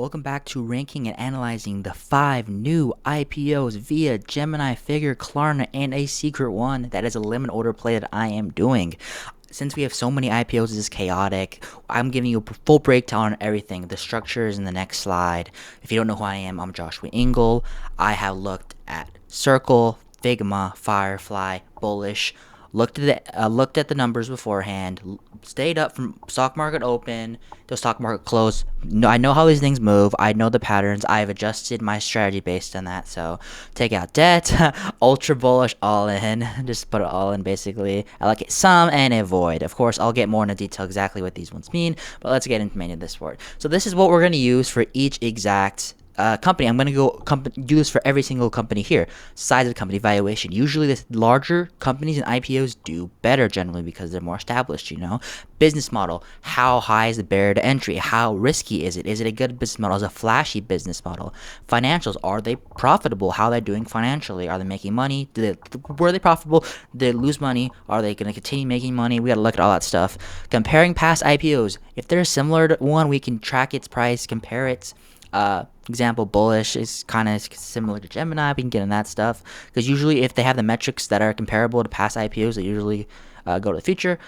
Welcome back to ranking and analyzing the 5 new IPOs via Gemini, Figure, Klarna, and a secret one that is a limit order play that I am doing. Since we have so many IPOs, this is chaotic. I'm giving you a full breakdown on everything. The structure is in the next slide. If you don't know who I am, I'm Joshua Engel. I have looked at Circle, Figma, Firefly, Bullish. Looked at the numbers beforehand. Stayed up from stock market open to stock market close. No, I know how these things move. I know the patterns. I've adjusted my strategy based on that. So take out debt, ultra bullish, all in. Just put it all in basically. Allocate some and avoid. Of course, I'll get more into detail exactly what these ones mean. But let's get into main of this for it. So this is what we're going to use for each exact company. I'm going to do this for every single company here. Size of company, valuation. Usually the larger companies and IPOs do better generally because they're more established, Business model. How high is the barrier to entry? How risky is it? Is it a good business model? Is it a flashy business model? Financials. Are they profitable? How are they doing financially? Are they making money? Were they profitable? Did they lose money? Are they going to continue making money? We got to look at all that stuff. Comparing past IPOs. If they're similar to one, we can track its price, compare it. Example, Bullish is kind of similar to Gemini. We can get in that stuff because usually if they have the metrics that are comparable to past IPOs, they usually go to the future.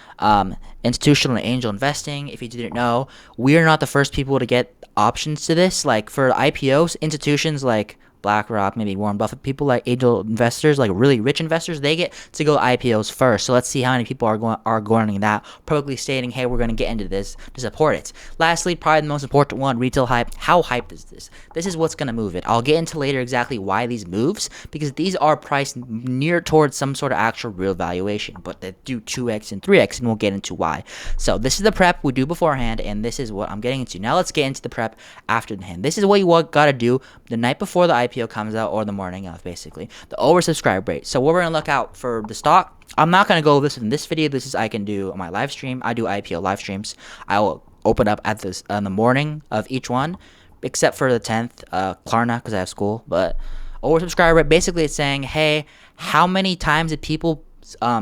Institutional and angel investing. If you didn't know, we are not the first people to get options to this. Like for IPOs, institutions like BlackRock, maybe Warren Buffett, people like angel investors, like really rich investors, they get to go IPOs first. So let's see how many people are going that, publicly stating, hey, we're going to get into this to support it. Lastly, probably the most important one, retail hype. How hyped is this? This is what's going to move it. I'll get into later exactly why these moves, because these are priced near towards some sort of actual real valuation, but they do 2x and 3x, and we'll get into why. So this is the prep we do beforehand, and this is what I'm getting into. Now let's get into the prep after the hand. This is what you got to do the night before the IPO comes out or the morning of, basically. The oversubscribe rate. So what we're going to look out for the stock. I'm not going to go over this in this video. This is I can do on my live stream. I do IPO live streams. I will open up at this in the morning of each one, except for the 10th, Klarna, because I have school. But oversubscribe rate, basically it's saying, hey, how many times did people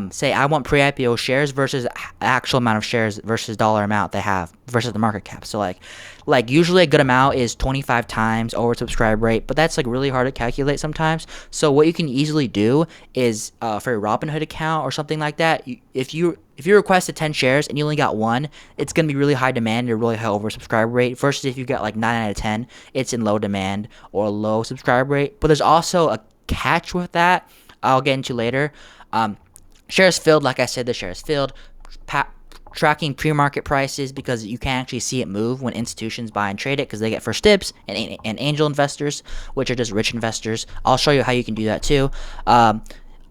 say I want pre-IPO shares versus actual amount of shares versus dollar amount they have versus the market cap. So like usually a good amount is 25 times oversubscribe rate, but that's like really hard to calculate sometimes. So what you can easily do is for a Robinhood account or something like that, if you requested 10 shares and you only got one, it's going to be really high demand and a really high oversubscribe rate versus if you got like 9 out of 10, it's in low demand or low subscribe rate. But there's also a catch with that I'll get into later. Shares filled, like I said, the shares filled. Tracking pre-market prices because you can actually see it move when institutions buy and trade it because they get first dibs, and angel investors, which are just rich investors. I'll show you how you can do that too.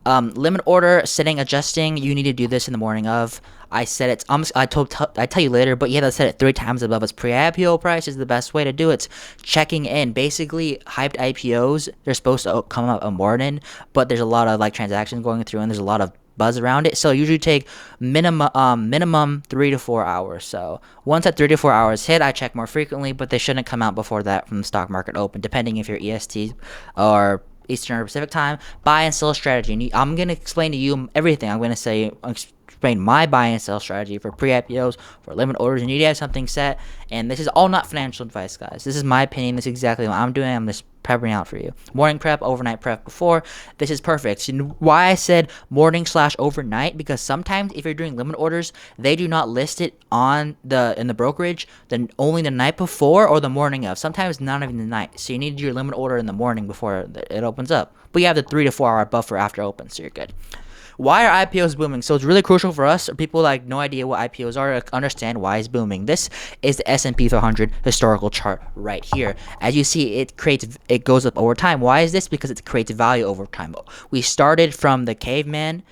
Limit order setting, adjusting. You need to do this in the morning of. I said it. I tell you later, but you have to set it 3 times above its pre-IPO price is the best way to do it. Checking in, basically hyped IPOs. They're supposed to come up a morning, but there's a lot of like transactions going through, and there's a lot of buzz around it. So usually take minimum 3 to 4 hours. So once that 3 to 4 hours hit, I check more frequently, but they shouldn't come out before that from the stock market open, depending if you're EST or Eastern or Pacific time. Buy and sell strategy. I'm going to explain to you everything. I'm going to explain my buy and sell strategy for pre-IPOs, for limit orders. You need to have something set, and this is all not financial advice, guys. This is my opinion. This is exactly what I'm doing. I'm just prepping out for you. Morning prep, overnight prep before. This is perfect. And why I said morning/overnight, because sometimes if you're doing limit orders, they do not list it in the brokerage, then only the night before or the morning of. Sometimes not even the night. So you need to do your limit order in the morning before it opens up. But you have the 3 to 4 hour buffer after open, so you're good. Why are IPOs booming? So it's really crucial for us, or people like no idea what IPOs are, to understand why it's booming. This is the S&P 500 historical chart right here. As you see, it goes up over time. Why is this? Because it creates value over time. We started from the caveman.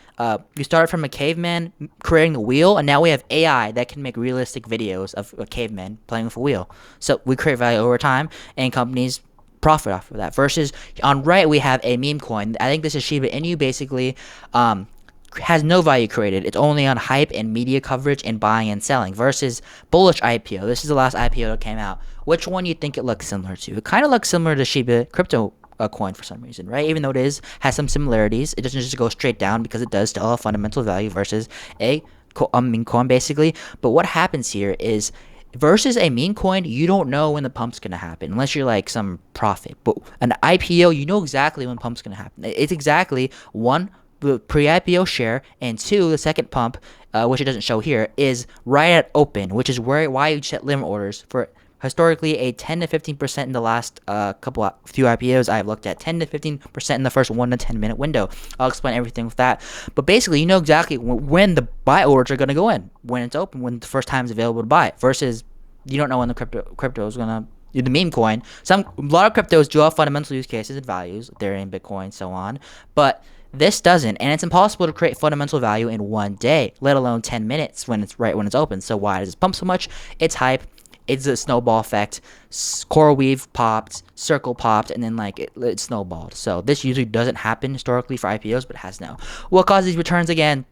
We started from a caveman creating the wheel, and now we have AI that can make realistic videos of a caveman playing with a wheel. So we create value over time, and companies profit off of that. Versus on right, we have a meme coin. I think this is Shiba Inu, basically. Has no value created. It's only on hype and media coverage and buying and selling. Versus bullish IPO. This is the last IPO that came out. Which one you think it looks similar to? It kind of looks similar to Shiba crypto coin for some reason, right? Even though it has some similarities, it doesn't just go straight down because it does still have fundamental value versus a meme coin, basically. But what happens here is Versus a meme coin, you don't know when the pump's gonna happen unless you're like some profit. But an IPO, you know exactly when the pump's gonna happen. It's exactly one, the pre-IPO share, and two, the second pump, which it doesn't show here, is right at open, which is why you set limit orders for historically a 10 to 15% in the last few IPOs I've looked at. 10 to 15% in the first 1 to 10 minute window. I'll explain everything with that. But basically, you know exactly when the buy orders are going to go in, when it's open, when the first time is available to buy, versus you don't know when the crypto is going to, the meme coin. A lot of cryptos do have fundamental use cases and values, Ethereum, Bitcoin, so on, but this doesn't, and it's impossible to create fundamental value in 1 day, let alone 10 minutes when it's open. So why does it pump so much? It's hype. It's a snowball effect. Coral weave popped, circle popped, and then like it snowballed. So this usually doesn't happen historically for IPOs, but it has now. What caused these returns again?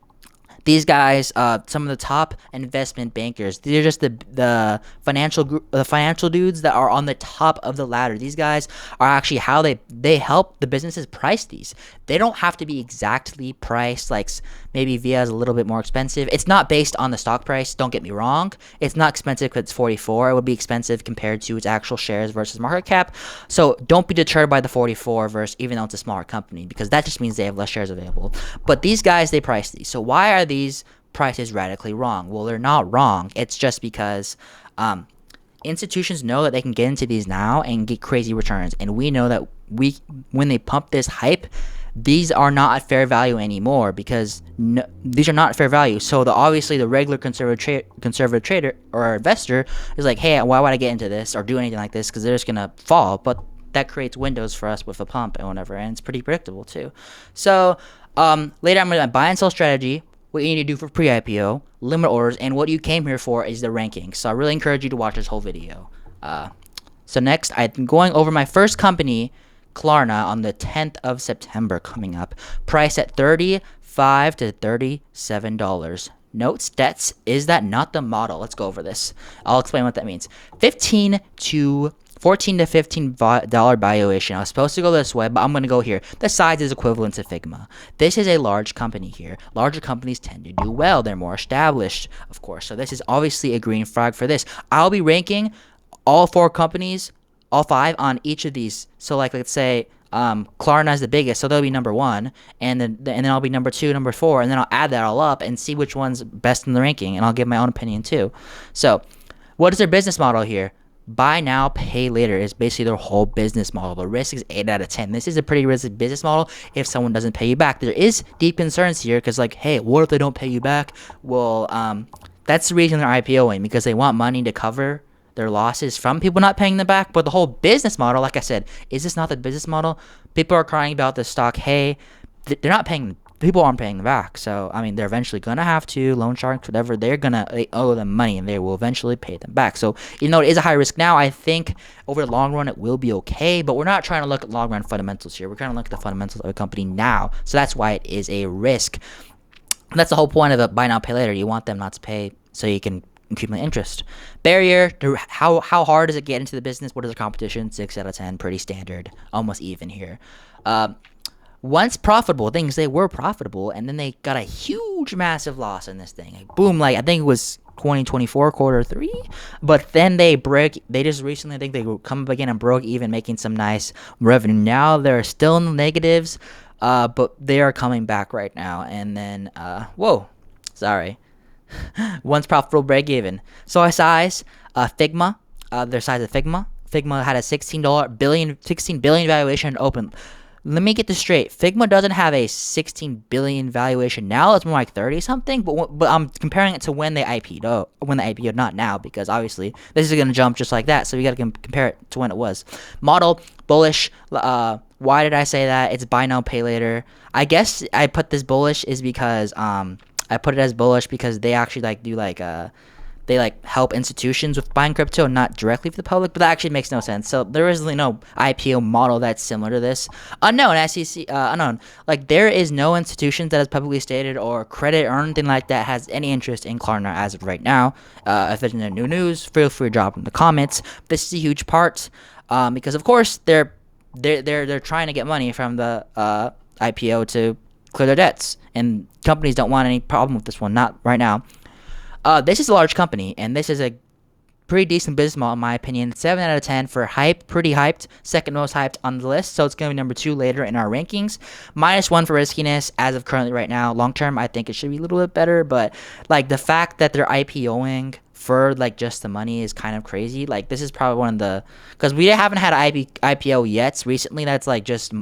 These guys, some of the top investment bankers, these are just the financial dudes that are on the top of the ladder. These guys are actually how they help the businesses price these. They don't have to be exactly priced, like maybe Via is a little bit more expensive. It's not based on the stock price, don't get me wrong. It's not expensive because it's 44. It would be expensive compared to its actual shares versus market cap. So don't be deterred by the 44 versus, even though it's a smaller company, because that just means they have less shares available. But these guys, they price these. So why are these prices radically wrong? Well, they're not wrong. It's just because institutions know that they can get into these now and get crazy returns, and we know that when they pump this hype, these are not at fair value anymore, because these are not fair value. So obviously the regular conservative trader or investor is like, hey, why would I get into this or do anything like this, because they're just gonna fall. But that creates windows for us with a pump and whatever, and it's pretty predictable too. So later I'm gonna buy and sell strategy, what you need to do for pre-IPO, limit orders, and what you came here for is the ranking. So I really encourage you to watch this whole video. So next, I'm going over my first company, Klarna, on the 10th of September coming up. Price at $35 to $37. Notes, debts, is that not the model? Let's go over this. I'll explain what that means. $14 to $15 valuation. I was supposed to go this way, but I'm going to go here. The size is equivalent to Figma. This is a large company here. Larger companies tend to do well. They're more established, of course. So this is obviously a green flag for this. I'll be ranking all 4 companies, all 5 on each of these. So like, let's say Klarna is the biggest, so they'll be number 1, and then I'll be number 2, number 4, and then I'll add that all up and see which one's best in the ranking, and I'll give my own opinion too. So what is their business model here? Buy now, pay later is basically their whole business model. The risk is 8 out of 10. This is a pretty risky business model if someone doesn't pay you back. There is deep concerns here, because like, hey, what if they don't pay you back? Well, that's the reason they're IPOing, because they want money to cover their losses from people not paying them back. But the whole business model, like I said, is this not the business model? People are crying about the stock. Hey, they're not paying. People aren't paying them back. So I mean, they're eventually gonna have to. Loan sharks, whatever. They owe them money, and they will eventually pay them back. So even though it is a high risk now, I think over the long run it will be okay. But we're not trying to look at long run fundamentals here. We're trying to look at the fundamentals of a company now. So that's why it is a risk. And that's the whole point of a buy now, pay later. You want them not to pay so you can accumulate interest. Barrier, how hard does it get into the business? What is the competition? 6 out of 10, pretty standard, almost even here. Once profitable, things, they were profitable, and then they got a huge, massive loss in this thing. Like, boom, like I think it was 2024 quarter 3, but then they just recently, I think they come up again and broke even, making some nice revenue. Now they're still in the negatives, but they are coming back right now. And then, once profitable, break even. So our size, Figma, their size of Figma had a $16 billion valuation open. Let me get this straight. Figma doesn't have a 16 billion valuation now. It's more like 30 something. But I'm comparing it to when they IPO'd, not now, because obviously this is gonna jump just like that. So we gotta compare it to when it was. Model bullish. Why did I say that? It's buy now, pay later. I guess I put this bullish is because I put it as bullish because they actually they help institutions with buying crypto, not directly for the public, but that actually makes no sense. So there is no IPO model that's similar to this. Unknown, SEC, unknown. Like, there is no institutions that has publicly stated or credit or anything like that has any interest in Klarna as of right now. If there's any new news, feel free to drop in the comments. This is a huge part because, of course, they're trying to get money from the IPO to clear their debts, and companies don't want any problem with this one, not right now. This is a large company, and this is a pretty decent business model in my opinion. 7 out of 10 for hype, pretty hyped, second most hyped on the list, so it's going to be number 2 later in our rankings. -1 for riskiness as of currently right now. Long term, I think it should be a little bit better, but like the fact that they're IPOing for like just the money is kind of crazy. Like this is probably one of the, because we haven't had an IPO yet recently that's like just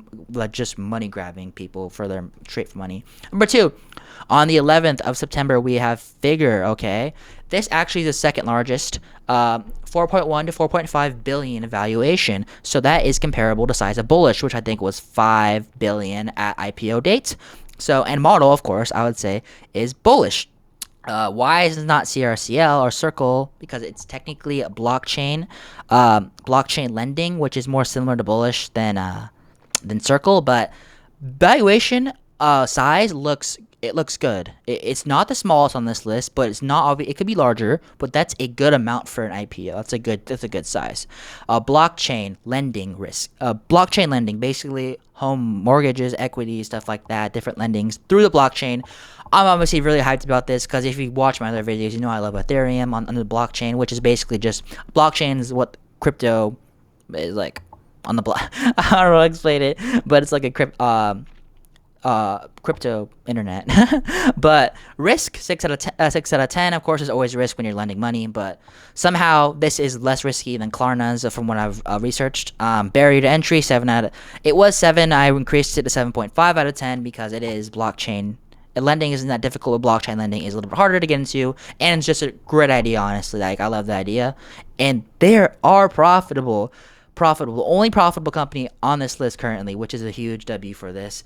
money grabbing people for their trade for money. Number 2, on the 11th of September, we have Figure. Okay, this actually is the second largest, 4.1 to 4.5 billion valuation. So that is comparable to size of Bullish, which I think was 5 billion at IPO date. So, and model, of course, I would say is Bullish. Why is it not CRCL or Circle? Because it's technically a blockchain lending, which is more similar to Bullish than Circle. But valuation, size looks good. It's not the smallest on this list, but it's not obvious. It could be larger, but that's a good amount for an IPO. That's a good size. Blockchain lending risk. Blockchain lending, basically home mortgages, equity, stuff like that, different lendings through the blockchain. I'm obviously really hyped about this because if you watch my other videos, you know I love Ethereum on the blockchain, which is basically just blockchain is what crypto is like on the block. I don't know how to explain it, but it's like a crypto internet. But risk, 6 out of 10. Of course, there's always risk when you're lending money, but somehow this is less risky than Klarna's from what I've researched. Barrier to entry, 7 out of, it was 7. I increased it to 7.5 out of 10 because it is blockchain. Lending isn't that difficult, but blockchain lending is a little bit harder to get into, and it's just a great idea, honestly. Like, I love the idea, and they are profitable. The only profitable company on this list currently, which is a huge W for this.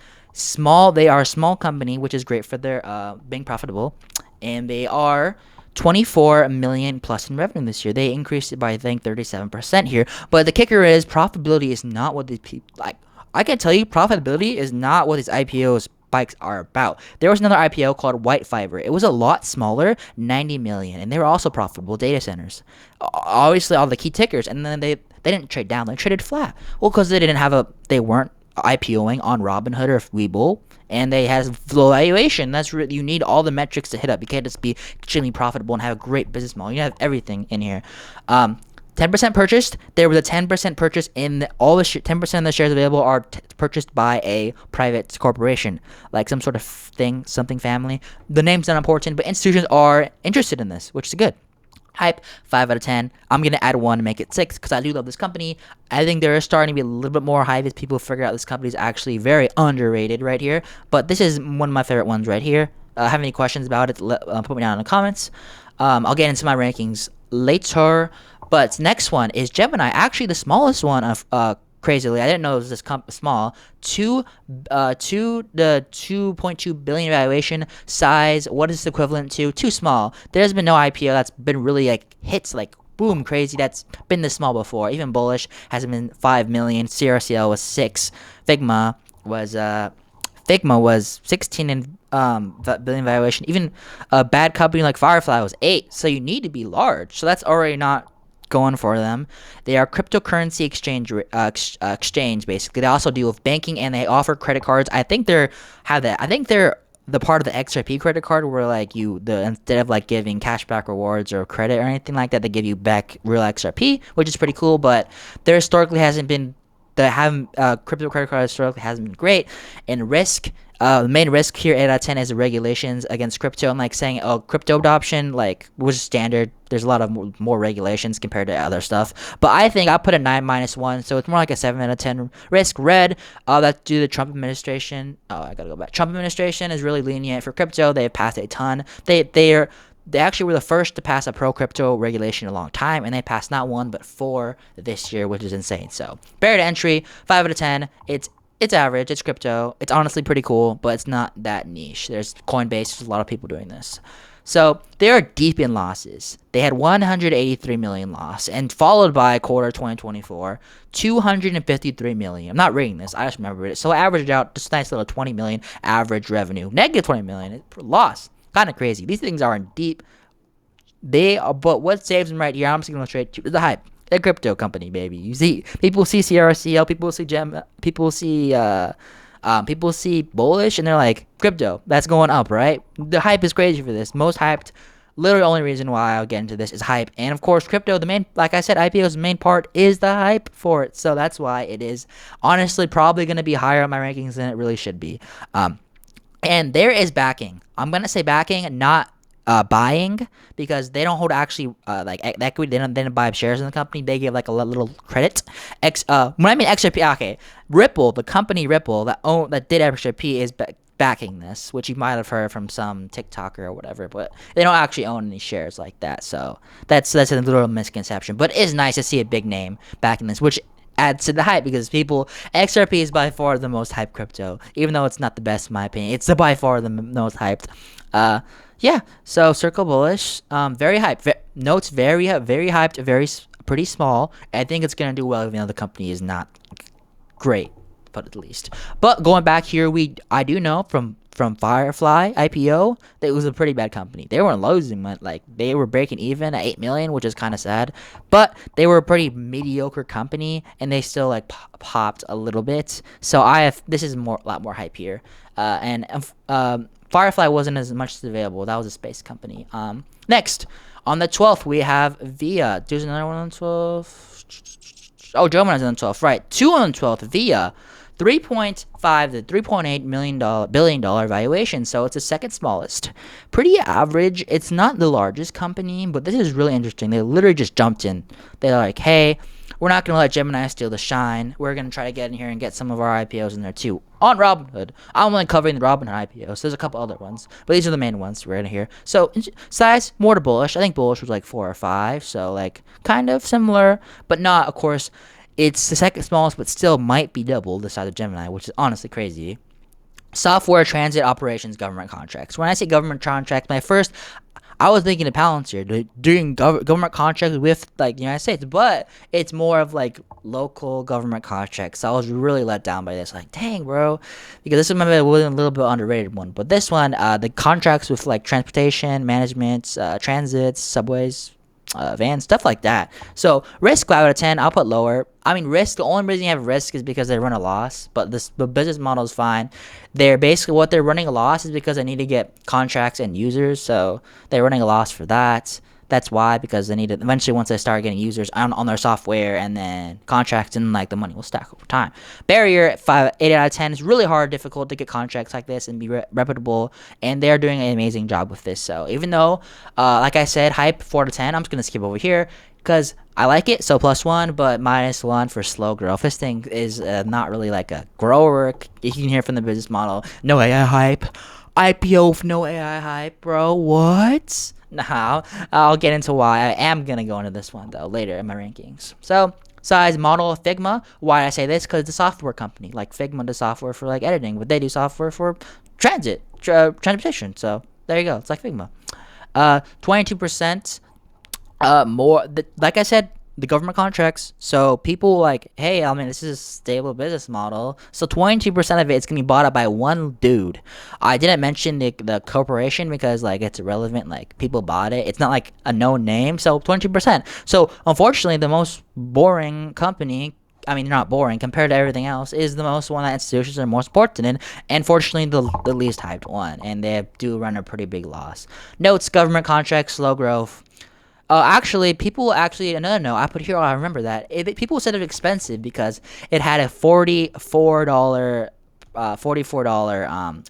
They are a small company, which is great for their being profitable, and they are 24 million plus in revenue this year. They increased it by, I think, 37% here, but the kicker is profitability is not what these people like. I can tell you, profitability is not what these IPOs bikes are about. There was another IPO called White Fiber. It was a lot smaller, 90 million, and they were also profitable data centers. Obviously, all the key tickers, and then they didn't trade down; they traded flat. Well, because they weren't IPOing on Robinhood or Webull, and they had low valuation. That's really, you need all the metrics to hit up. You can't just be extremely profitable and have a great business model. You have everything in here. 10% purchased. There was a 10% purchase in all the 10% of the shares available are purchased by a private corporation, like some sort of thing, something family. The name's not important, but institutions are interested in this, which is good. Hype, 5 out of 10. I'm going to add 1 to make it 6 because I do love this company. I think there is starting to be a little bit more hype as people figure out this company is actually very underrated right here. But this is one of my favorite ones right here. Have any questions about it, put me down in the comments. I'll get into my rankings later. But next one is Gemini, actually the smallest one of crazily. I didn't know it was this small. The 2.2 billion valuation size. What is this equivalent to? Too small. There's been no IPO that's been really like hits like boom crazy that's been this small before. Even Bullish hasn't been 5 million. CRCL was 6. Figma was 16 billion valuation. Even a bad company like Firefly was 8. So you need to be large. So that's already not going for them. They are cryptocurrency exchange basically. They also deal with banking and they offer credit cards. I think they're the part of the XRP credit card where like instead of like giving cashback rewards or credit or anything like that, they give you back real XRP, which is pretty cool. But there historically hasn't been crypto credit card historically hasn't been great. And risk, the main risk here, 8 out of 10, is the regulations against crypto. And like saying, crypto adoption, like, was standard. There's a lot of more regulations compared to other stuff. But I think I'll put a 9 -1, so it's more like a 7 out of 10 risk. Red, that's due to the Trump administration. I gotta go back. Trump administration is really lenient for crypto. They've passed a ton. They actually were the first to pass a pro-crypto regulation in a long time, and they passed not 1 but 4 this year, which is insane. So, barrier to entry, 5 out of 10. It's average. It's crypto. It's honestly pretty cool, but it's not that niche. There's Coinbase. There's a lot of people doing this. So, they are deep in losses. They had 183 million loss, and followed by quarter 2024, 253 million. I'm not reading this. I just remember it. So, averaged out just a nice little 20 million average revenue. Negative 20 million. Loss. Kind of crazy. These things are in deep. But what saves them right here? I'm just going to straight to the hype. They're a crypto company, baby. You see, people see CRCL, people see people see Bullish, and they're like, crypto, that's going up, right? The hype is crazy for this. Most hyped literally only reason why I'll get into this is hype. And of course, crypto, the main, like I said, IPO's main part is the hype for it. So that's why it is honestly probably going to be higher on my rankings than it really should be. And there is backing. I'm going to say backing, not buying, because they don't hold actually like equity. They don't buy shares in the company. They give like a little credit. When I mean XRP, okay, Ripple, the company Ripple that did XRP is backing this, which you might have heard from some TikToker or whatever, but they don't actually own any shares like that. So that's a little misconception. But it is nice to see a big name backing this, which adds to the hype, because XRP is by far the most hyped crypto, even though it's not the best in my opinion. It's by far the most hyped. Yeah. So circle bullish. Very hyped. Notes very hyped. Pretty small. I think it's gonna do well, even though the company is not great, but at least. But going back here, I do know from Firefly IPO that it was a pretty bad company. They weren't losing money, like they were breaking even at 8 million, which is kind of sad. But they were a pretty mediocre company, and they still like popped a little bit. So this is a lot more hype here. Firefly wasn't as much available. That was a space company. Next on the 12th we have VIA. There's another one on 12th. Oh, Gemini's on 12th, right? 2 on 12th. VIA, $3.5 to $3.8 billion valuation. So it's the second smallest. Pretty average. It's not the largest company, but this is really interesting. They literally just jumped in. They're like, hey, we're not going to let Gemini steal the shine. We're going to try to get in here and get some of our IPOs in there too. On Robinhood. I'm only covering the Robinhood IPOs. There's a couple other ones, but these are the main ones we're in here. So size, more to bullish. I think bullish was like 4 or 5. So like kind of similar, but not, of course. It's the second smallest, but still might be double the size of Gemini, which is honestly crazy. Software, transit, operations, government contracts. When I say government contracts, I was thinking of Palantir doing government contracts with like the United States, but it's more of like local government contracts. So I was really let down by this. Like, dang, bro, because this one was a little bit underrated one. But this one, the contracts with like transportation, management, transits, subways, vans, stuff like that. So risk 5 out of 10. I'll put lower. I mean, risk, the only reason you have risk is because they run a loss, but the business model is fine. They're basically, what they're running a loss is because they need to get contracts and users, so they're running a loss for that. That's why, because they need to eventually, once they start getting users on their software and then contracts, and like the money will stack over time. Barrier 8 out of 10 is really hard, difficult to get contracts like this and be reputable, and they're doing an amazing job with this. So even though, like I said, hype 4 to 10, I'm just gonna skip over here because I like it. So +1, but -1 for slow growth. This thing is not really like a grower. You can hear from the business model. No AI hype. IPO, no AI hype, bro. What? Nah, I'll get into why. I am going to go into this one, though, later in my rankings. So, size, model, Figma. Why I say this? Because it's a software company. Like, Figma does software for, like, editing, but they do software for transportation. So, there you go. It's like Figma. 22% more. Like I said, the government contracts. So people like, hey, I mean, this is a stable business model. So 22% of it is going to be bought up by one dude. I didn't mention the corporation because like it's irrelevant. Like people bought it. It's not like a known name. So 22%. So unfortunately, the most boring company, I mean, not boring compared to everything else, is the most one that institutions are more important in, and fortunately the least hyped one, and they do run a pretty big loss. Notes, government contracts, slow growth. Another note I put here, I remember that. People said it was expensive because it had a $44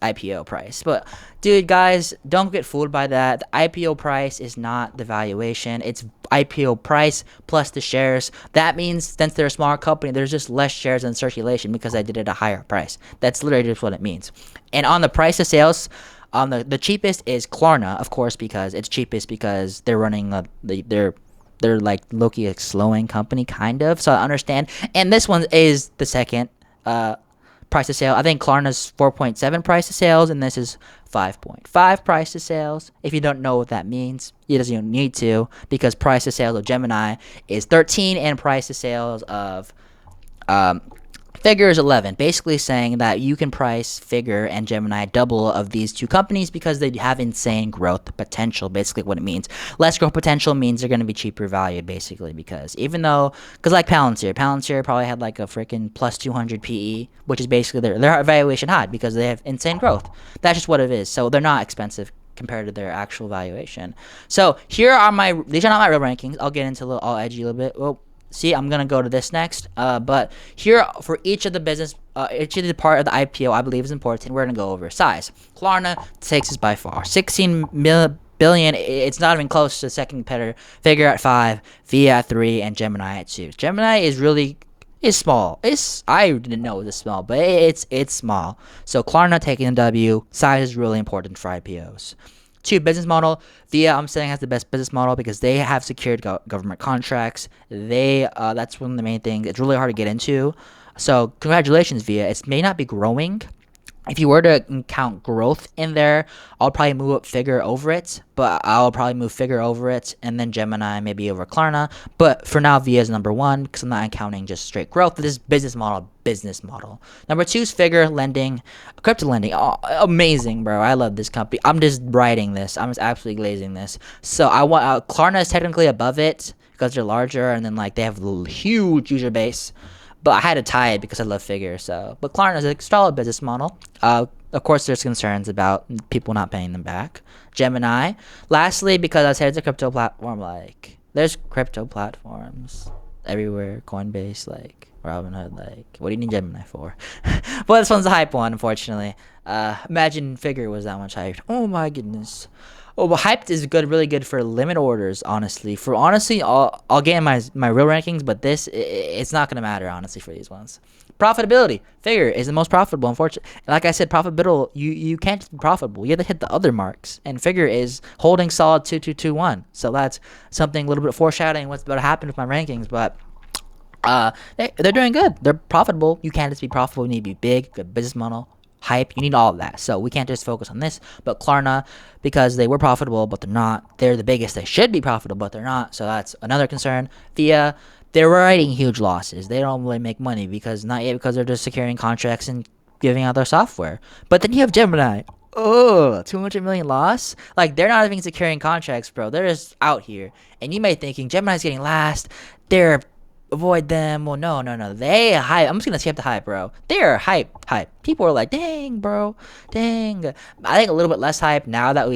IPO price. But, dude, guys, don't get fooled by that. The IPO price is not the valuation. It's IPO price plus the shares. That means since they're a smaller company, there's just less shares in circulation because I did it at a higher price. That's literally just what it means. And on the price of sales, the cheapest is Klarna, of course, because it's cheapest because they're running they're like low-key a slowing company, kind of. So I understand. And this one is the second price to sale. I think Klarna's 4.7 price to sales, and this is 5.5 price to sales. If you don't know what that means, you don't need to, because price to sales of Gemini is 13 and price to sales of Figure is 11, basically saying that you can price Figure and Gemini double of these two companies because they have insane growth potential, basically what it means. Less growth potential means they're going to be cheaper valued, basically, because like Palantir probably had like a freaking plus 200 PE, which is basically their valuation high because they have insane growth. That's just what it is. So they're not expensive compared to their actual valuation. So these are not my real rankings. I'll get into all edgy a little bit. Well, see, I'm gonna go to this next. But here for each of the business, each of the part of the IPO I believe is important. We're gonna go over size. Klarna takes us by far, 16 billion. It's not even close to the second competitor. Figure at 5, Via at 3, and Gemini at 2. Gemini is small. I didn't know it was this small, but it's small. So Klarna taking the W. Size is really important for IPOs. 2, business model. Via, I'm saying, has the best business model because they have secured government contracts. That's one of the main things. It's really hard to get into. So congratulations, Via. It may not be growing. If you were to count growth in there, I'll probably move up Figure over it, but I'll probably move Figure over it, and then Gemini maybe over Klarna. But for now, Via is number 1 because I'm not counting just straight growth. This is business model. Number 2 is Figure lending, crypto lending. Oh, amazing, bro. I love this company. I'm just writing this. I'm just absolutely glazing this. So I want Klarna is technically above it because they're larger, and then like they have a huge user base. But I had to tie it because I love Figure. But Klarna is a solid business model. Of course, there's concerns about people not paying them back. Gemini. Lastly, because I said it's a crypto platform, like there's crypto platforms everywhere. Coinbase, like Robinhood, like what do you need Gemini for? Well, this one's a hype one, unfortunately. Imagine Figure was that much hyped. Oh my goodness. Oh, but hyped is really good for limit orders, honestly. I'll get in my real rankings, but it's not gonna matter, honestly, for these ones. Profitability. Figure is the most profitable, unfortunately. Like I said, profitable. You can't just be profitable. You have to hit the other marks, and Figure is holding solid 2-2-2-1. So that's something a little bit foreshadowing what's about to happen with my rankings, but. They're doing good. They're profitable. You can't just be profitable. You need to be big, good business model, hype. You need all of that. So we can't just focus on this. But Klarna, because they were profitable, but they're not. They're the biggest. They should be profitable, but they're not. So that's another concern. Via, they're writing huge losses. They don't really make money because they're just securing contracts and giving out their software. But then you have Gemini. Oh, 200 million loss? Like, they're not even securing contracts, bro. They're just out here. And you may be thinking, Gemini's getting last. Avoid them. Well, no. They hype. I'm just gonna skip the hype, bro. They're hype. People are like, dang, bro, dang. I think a little bit less hype now that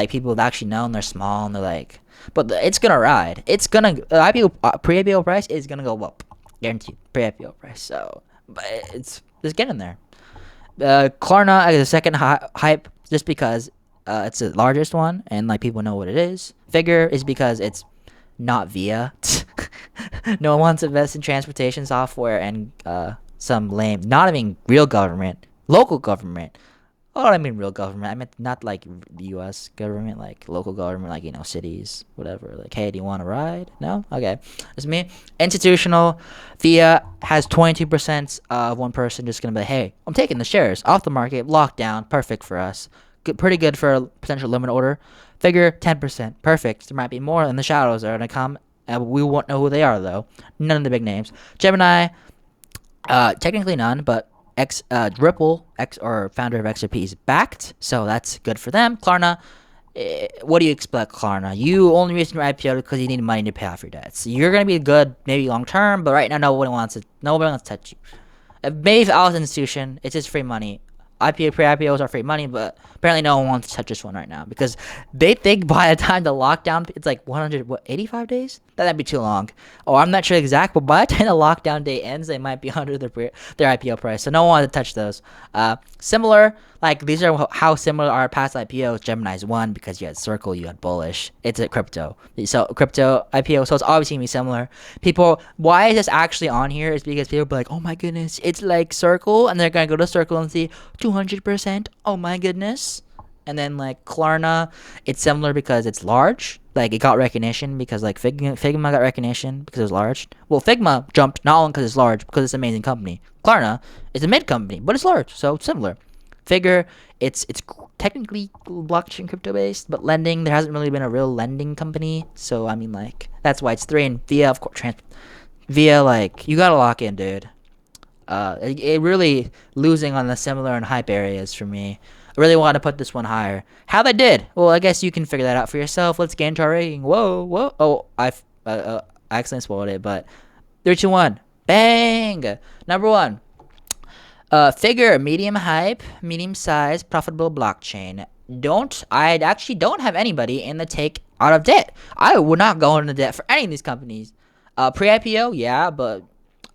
people have actually known they're small and they're like, but it's gonna ride. It's gonna IPO pre-IPO price is gonna go up, guaranteed. Pre-IPO price. So, but it's just getting there. Klarna is the second hype just because it's the largest one and like people know what it is. Figure is because it's not Via. No one wants to invest in transportation software and some lame, not even real government, local government. Oh, I mean real government. I meant not like the U.S. government, like local government, like, cities, whatever. Like, hey, do you want to ride? No? Okay. It's me. Institutional. Via has 22% of one person just going to be like, hey, I'm taking the shares off the market, lockdown, perfect for us. Pretty good for a potential limit order. Figure 10%, perfect. There might be more in the shadows that are going to come. We won't know who they are, though. None of the big names. Gemini, technically none, but Ripple, or founder of XRP, is backed, so that's good for them. Klarna, what do you expect, Klarna? You only reason your IPO because you need money to pay off your debts. You're gonna be good, maybe long term, but right now nobody wants to touch you. Maybe if I was an institution, it's just free money. Pre-IPOs are free money, but apparently no one wants to touch this one right now because they think by the time the lockdown, it's like 85 days? That'd be too long. Oh, I'm not sure exact, but by the time the lockdown day ends, they might be under their IPO price. So no one wants to touch those. Similar, like these are how similar are past IPOs. Gemini's one because you had Circle, you had Bullish. It's a crypto. So crypto IPO, so it's obviously going to be similar. Why is this actually on here is because people be like, oh my goodness, it's like Circle, and they're going to go to Circle and see 200%. Oh my goodness. And then like Klarna, it's similar because it's large. Like it got recognition because like Figma got recognition because it was large. Well, Figma jumped not only because it's large, because it's an amazing company. Klarna is a mid company, but it's large, so it's similar. Figure, it's technically blockchain crypto based, but lending, there hasn't really been a real lending company. So I mean, like that's why it's 3. And Via, of course, Via, like you gotta lock in, dude. It really losing on the similar and hype areas for me. I really want to put this one higher. How they did? Well, I guess you can figure that out for yourself. Let's get into our rating. Whoa. Oh, I accidentally spoiled it, but 3, 2, 1. Bang! Number 1. Figure, medium hype, medium size, profitable blockchain. I actually don't have anybody in the take out of debt. I would not go into debt for any of these companies. Pre-IPO, yeah, but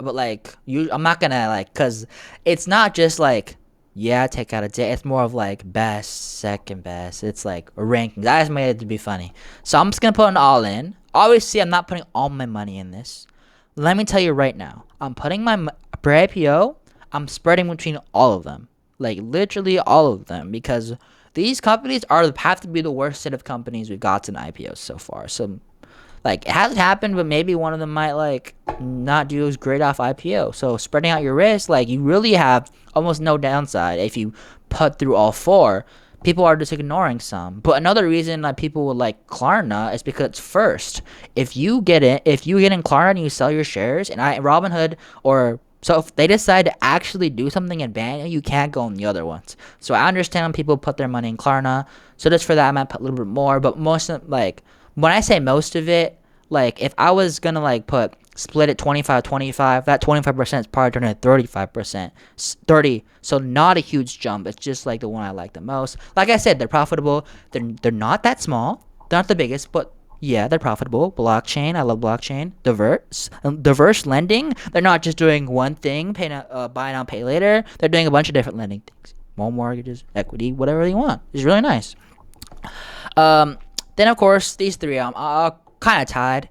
like I'm not gonna like, cause it's not just like, yeah, take out a debt. It's more of like best, second best. It's like rankings. I just made it to be funny, so I'm just gonna put an all in. Obviously, I'm not putting all my money in this. Let me tell you right now, I'm putting my pre-IPO. I'm spreading between all of them, like literally all of them, because these companies have to be the worst set of companies we've got in IPOs so far. So like it hasn't happened, but maybe one of them might like not do as great off IPO. So spreading out your risk, like you really have almost no downside if you put through all four. People are just ignoring some. But another reason like people would like Klarna is because it's first. If you get in Klarna and you sell your shares, and Robinhood or so if they decide to actually do something and ban you, you can't go on the other ones. So I understand when people put their money in Klarna. So just for that, I might put a little bit more. But most of like when I say most of it, like if I was gonna like split it 25-25, that 25% is probably turning to 35%. 30, so not a huge jump. It's just like the one I like the most. Like I said, they're profitable. They're not that small. They're not the biggest, but yeah, they're profitable. Blockchain, I love blockchain. Diverse lending. They're not just doing one thing, buy now, pay later. They're doing a bunch of different lending things. More mortgages, equity, whatever you want. It's really nice. Then of course these three are kind of tied.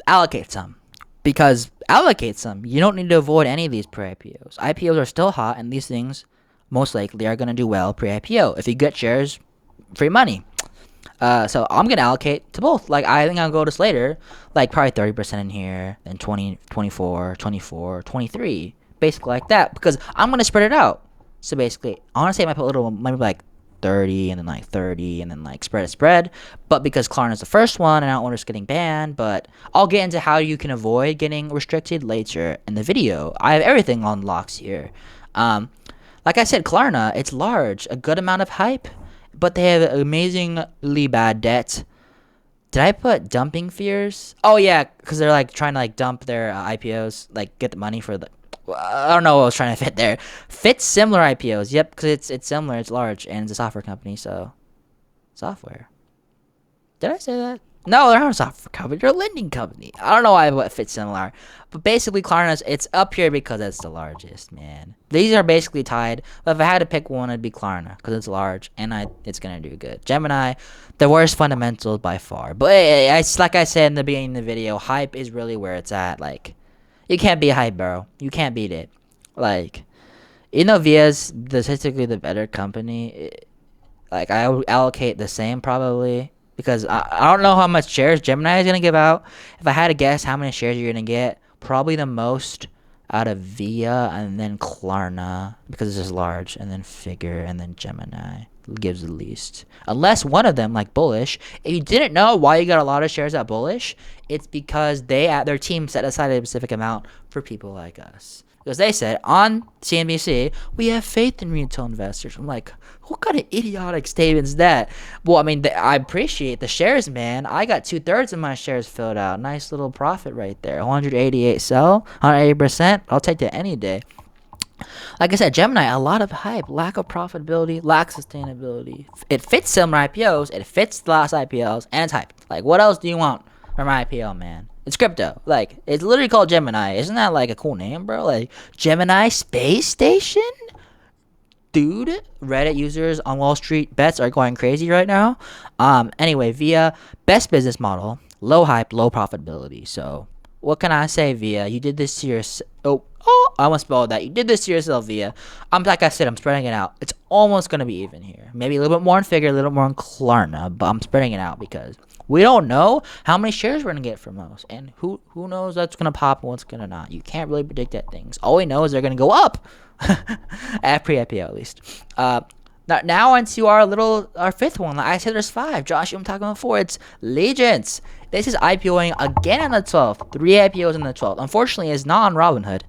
Allocate some, because allocate some. You don't need to avoid any of these pre-IPOs. IPOs are still hot, and these things most likely are gonna do well pre-IPO. If you get shares, free money. So I'm gonna allocate to both. Like I think I'll go this later, like probably 30% in here, then 20, 24, 24, 23, basically like that, because I'm gonna spread it out. So basically, I want to say I might put a little, maybe like 30 and then like 30 and then like spread. But because Klarna is the first one and I don't want us getting banned, but I'll get into how you can avoid getting restricted later in the video. I have everything on locks here. Like I said, Klarna, it's large, a good amount of hype, but they have amazingly bad debt. Did I put dumping fears? Oh yeah, because they're like trying to like dump their IPOs, like get the money for the. I don't know what I was trying to fit there. Fit similar IPOs. Yep, because it's similar. It's large and it's a software company. So software. Did I say that? No, they're not a software company. They're a lending company. I don't know why what fits similar, but basically Klarna's it's up here because it's the largest. Man, these are basically tied. But if I had to pick one, it'd be Klarna because it's large and it's gonna do good. Gemini, the worst fundamentals by far. But it's like I said in the beginning of the video, hype is really where it's at. Like. You can't beat hype, bro. You can't beat it. Like, Via's statistically the better company. Like, I would allocate the same probably. Because I don't know how much shares Gemini is going to give out. If I had to guess how many shares you're going to get, probably the most out of Via and then Klarna. Because it's just large. And then Figure and then Gemini gives the least. Unless one of them, like Bullish, if you didn't know why you got a lot of shares at Bullish, it's because their team set aside a specific amount for people like us. Because they said on CNBC, we have faith in retail investors. I'm like, what kind of idiotic statement is that? Well, I mean, I appreciate the shares, man. I got 2/3 of my shares filled out. Nice little profit right there. 188 sell, 180%. I'll take that any day. Like I said, Gemini, a lot of hype, lack of profitability, lack of sustainability. It fits similar IPOs, it fits the last IPOs, and it's hype. Like, what else do you want from IPO, man? It's crypto. Like, it's literally called Gemini. Isn't that like a cool name, bro? Like, Gemini Space Station? Dude, Reddit users on Wall Street bets are going crazy right now. Anyway, Via, best business model, low hype, low profitability. So, what can I say, Via? You did this to yourself. I almost spelled that. You did this to yourself, Via. Like I said, I'm spreading it out. It's almost going to be even here. Maybe a little bit more in Figure, a little more in Klarna, but I'm spreading it out because we don't know how many shares we're going to get from those. And who knows what's going to pop and what's going to not. You can't really predict that things. All we know is they're going to go up. At pre-IPO, at least. Now onto our fifth one. Like I said, there's 5. Josh, I'm talking about 4. It's Legence. This is IPOing again on the 12th. 3 IPOs on the 12th. Unfortunately, it's not on Robinhood,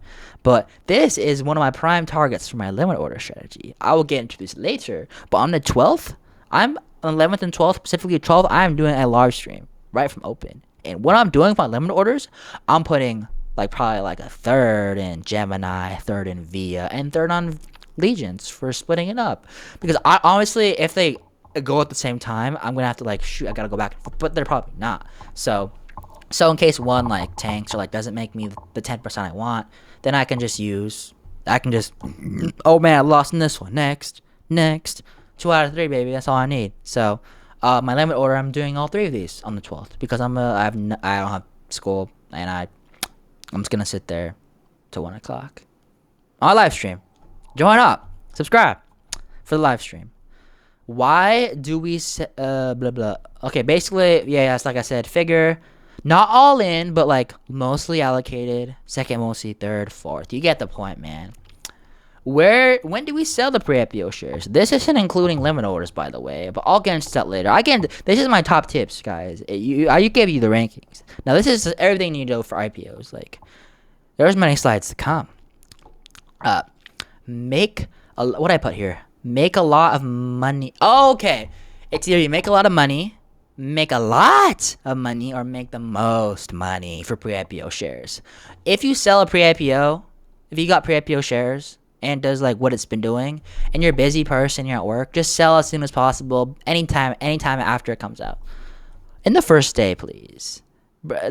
but this is one of my prime targets for my limit order strategy. I will get into this later, but on the 12th, I'm on 11th and 12th, specifically 12th, I'm doing a large stream right from open. And what I'm doing for my limit orders, I'm putting probably a third in Gemini, third in Via, and third on Legence for splitting it up. Because I honestly, if they go at the same time, I'm gonna have to like shoot. I gotta go back, but they're probably not. So in case one like tanks or like doesn't make me the 10% I want, then I can just oh man, I lost in this one. Next, 2 out of 3, baby. That's all I need. So my limit order, I'm doing all 3 of these on the 12th because I don't have school and I'm just gonna sit there till 1 o'clock on a live stream. Join up, subscribe for the live stream. Why do we blah blah? Okay, basically, yeah, it's like I said, figure not all in, but like mostly allocated, second mostly, third, fourth. You get the point, man. When do we sell the pre-IPO shares? This isn't including limit orders, by the way, but I'll get into that later. This is my top tips, guys. I gave you the rankings. Now this is everything you know for IPOs. Like, there's many slides to come. What I put here? Make a lot of money. Oh, okay. It's either you make a lot of money, make a lot of money, or make the most money for pre-IPO shares. If you sell a pre-IPO, if you got pre-IPO shares and does like what it's been doing, and you're a busy person, you're at work, just sell as soon as possible, anytime after it comes out. In the first day, please.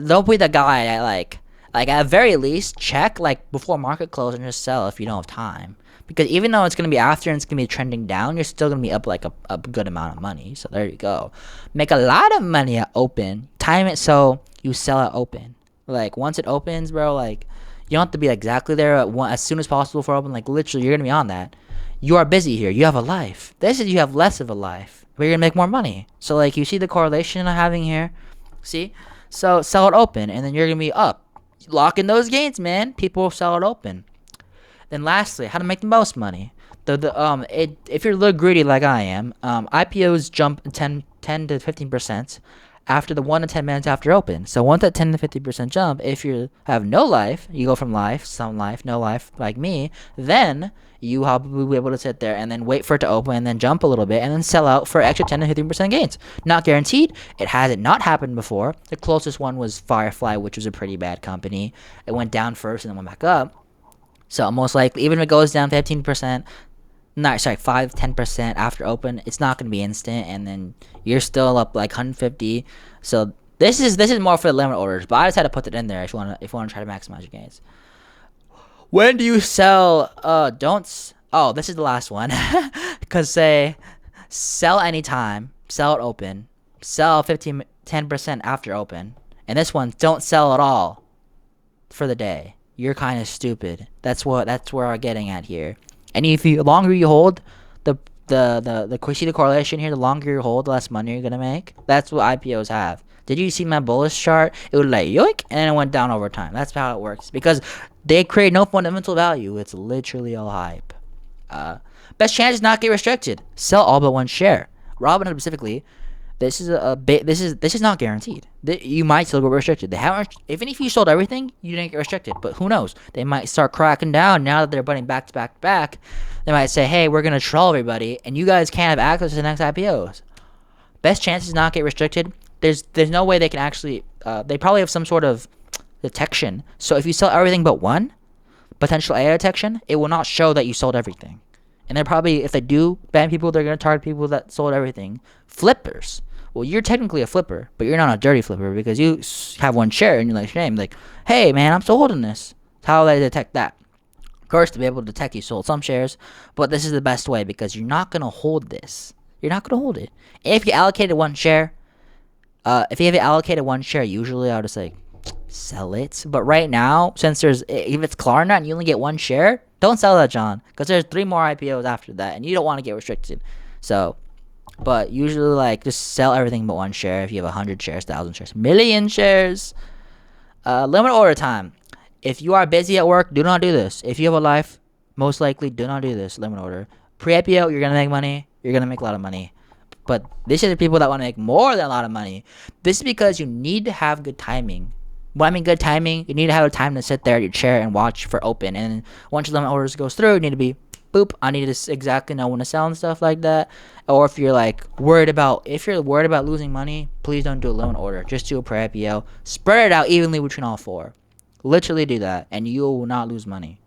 Don't be the guy that like at very least check like before market close and just sell if you don't have time. Because even though it's going to be after and it's going to be trending down, you're still going to be up like a good amount of money. So there you go. Make a lot of money at open. Time it so you sell at open. Like once it opens, bro, like you don't have to be exactly there as soon as possible for open. Like literally, you're going to be on that. You are busy here. You have a life. You have less of a life, but you're going to make more money. So like you see the correlation I'm having here? See? So sell it open and then you're going to be up. Lock in those gains, man. People will sell it open. Then lastly, how to make the most money. If you're a little greedy like I am, IPOs jump 10 to 15% after the 1 to 10 minutes after open. So once that 10 to 50% jump, if you have no life, you go from life, some life, no life like me, then you will be able to sit there and then wait for it to open and then jump a little bit and then sell out for extra 10 to 15% gains. Not guaranteed. It hasn't not happened before. The closest one was Firefly, which was a pretty bad company. It went down first and then went back up. So most likely, even if it goes down 15%, 5-10% after open, it's not going to be instant, and then you're still up like 150. So this is more for the limit orders, but I just had to put it in there if you want to try to maximize your gains. When do you sell? This is the last one, because say sell anytime, sell it open, sell 10% after open, and this one don't sell at all for the day. You're kind of stupid. That's where I'm getting at here. And if the longer you hold, the see the correlation here, the longer you hold, the less money you're gonna make. That's what IPOs have. Did you see my bullish chart? It would like yoink, and then it went down over time. That's how it works because they create no fundamental value. It's literally all hype. Best chance is not get restricted. Sell all but one share. Robinhood specifically. This is not guaranteed. You might still get restricted. They haven't. Even if you sold everything, you didn't get restricted. But who knows? They might start cracking down now that they're bunning back to back to back. They might say, "Hey, we're gonna troll everybody, and you guys can't have access to the next IPOs." Best chances not get restricted. There's no way they can actually. They probably have some sort of detection. So if you sell everything but one, potential AI detection, it will not show that you sold everything. And they're probably, if they do ban people, they're gonna target people that sold everything. Flippers. Well, you're technically a flipper, but you're not a dirty flipper because you have one share and you're like, shame. Like, hey, man, I'm still holding this. How do they detect that? Of course, to be able to detect you sold some shares, but this is the best way because you're not going to hold this. You're not going to hold it. If you allocated one share, usually I would just like, sell it. But right now, if it's Klarna and you only get one share, don't sell that, John, because there's 3 more IPOs after that, and you don't want to get restricted. So... But usually, like, just sell everything but one share if you have 100 shares, 1,000 shares, million shares. Limit order time. If you are busy at work, do not do this. If you have a life, most likely do not do this. Limit order. Pre-IPO, you're going to make money. You're going to make a lot of money. But this is the people that want to make more than a lot of money. This is because you need to have good timing. When I mean good timing, you need to have a time to sit there at your chair and watch for open. And once your limit orders goes through, you need to be... boop, I need to exactly know when to sell and stuff like that. Or if you're like worried about losing money, please don't do a limit order. Just do a pre-IPO. Spread it out evenly between all 4. Literally do that, and you will not lose money.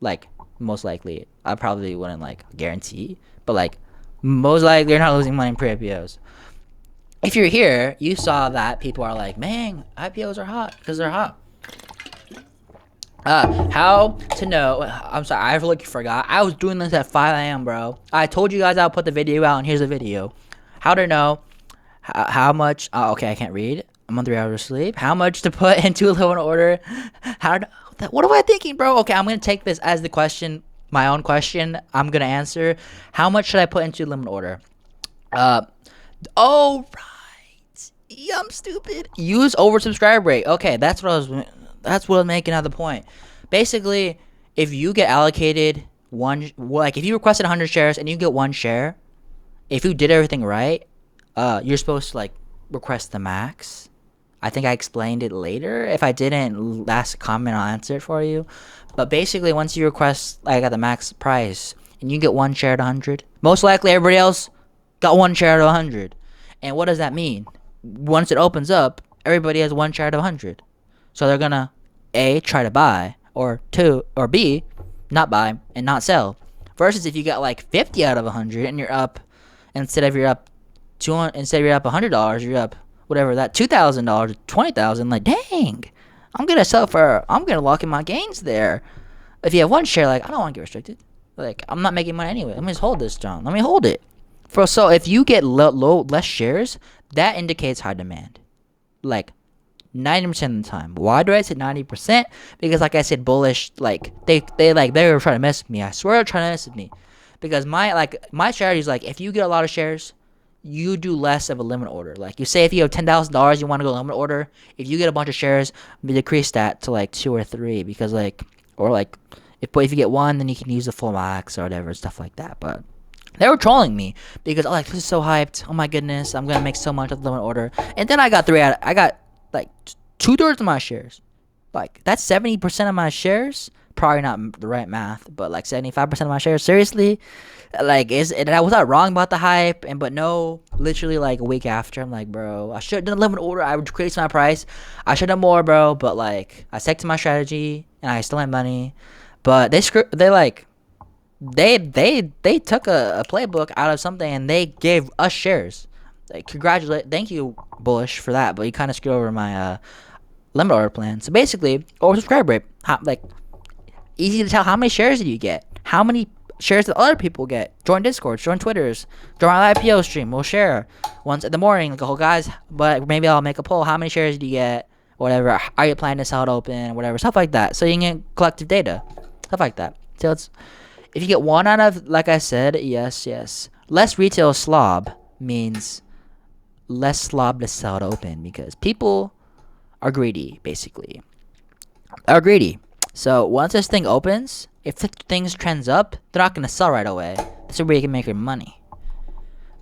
Like most likely. I probably wouldn't like guarantee, but like most likely you're not losing money in pre-IPOs. If you're here, you saw that people are like, man, IPOs are hot because they're hot. How to know? I'm sorry, I really forgot. I was doing this at 5 a.m., bro. I told you guys I'll put the video out, and here's the video. How to know how much? Oh, okay, I can't read. I'm on 3 hours of sleep. How much to put into a limit order? What am I thinking, bro? Okay, I'm gonna take this as the question, my own question. I'm gonna answer. How much should I put into a limit order? Oh right. Yeah, I'm stupid. Use oversubscribe rate. Okay, that's what I'm making out of the point. Basically, if you get allocated if you requested 100 shares and you get 1 share, if you did everything right, you're supposed to like request the max. I think I explained it later. If I didn't, last comment, I'll answer it for you. But basically, once you request like at the max price and you get 1 share at 100, most likely everybody else got 1 share at 100. And what does that mean? Once it opens up, everybody has 1 share at 100. So they're gonna A, try to buy, or B, not buy and not sell. Versus if you got like 50 out of 100 and you're up, instead of you're up $100, you're up whatever that $2,000, 20,000. Like, dang, I'm gonna lock in my gains there. If you have 1 share, like, I don't want to get restricted. Like, I'm not making money anyway. Let me just hold this, John. Let me hold it. So if you get less shares, that indicates high demand. Like 90% of the time. Why do I say 90%? Because like I said, bullish, like they were trying to mess with me. I swear they're trying to mess with me. Because my strategy is like, if you get a lot of shares, you do less of a limit order. Like, you say if you have $10,000, you want to go limit order. If you get a bunch of shares, you decrease that to like 2 or 3, because if you get 1, then you can use the full max or whatever, stuff like that. But they were trolling me because this is so hyped. Oh my goodness, I'm gonna make so much of the limit order. And then I got like 2/3 of my shares. Like, that's 70% of my shares. Probably not the right math, but like 75% of my shares. Seriously, like, I was not wrong about the hype, but no, literally like a week after, I'm like, bro, I should have done a limit order. I would decrease my price. I should have done more, bro. But like, I stuck to my strategy, and I still had money. But they took a playbook out of something, and they gave us shares. Like, thank you, bullish, for that. But you kind of screwed over my limit order plan. So basically, oversubscribe rate. Easy to tell. How many shares did you get? How many shares did other people get? Join Discord, join Twitters, join my IPO stream. We'll share once in the morning. Like, oh guys, but maybe I'll make a poll. How many shares did you get? Whatever. Are you planning to sell it open? Whatever. Stuff like that. So you can get collective data. Stuff like that. So if you get 1 out of, like I said, yes. Less retail slob means less slob to sell it open, because people are greedy, basically. So once this thing opens, if the things trends up, they're not gonna sell right away. That's where you can make your money.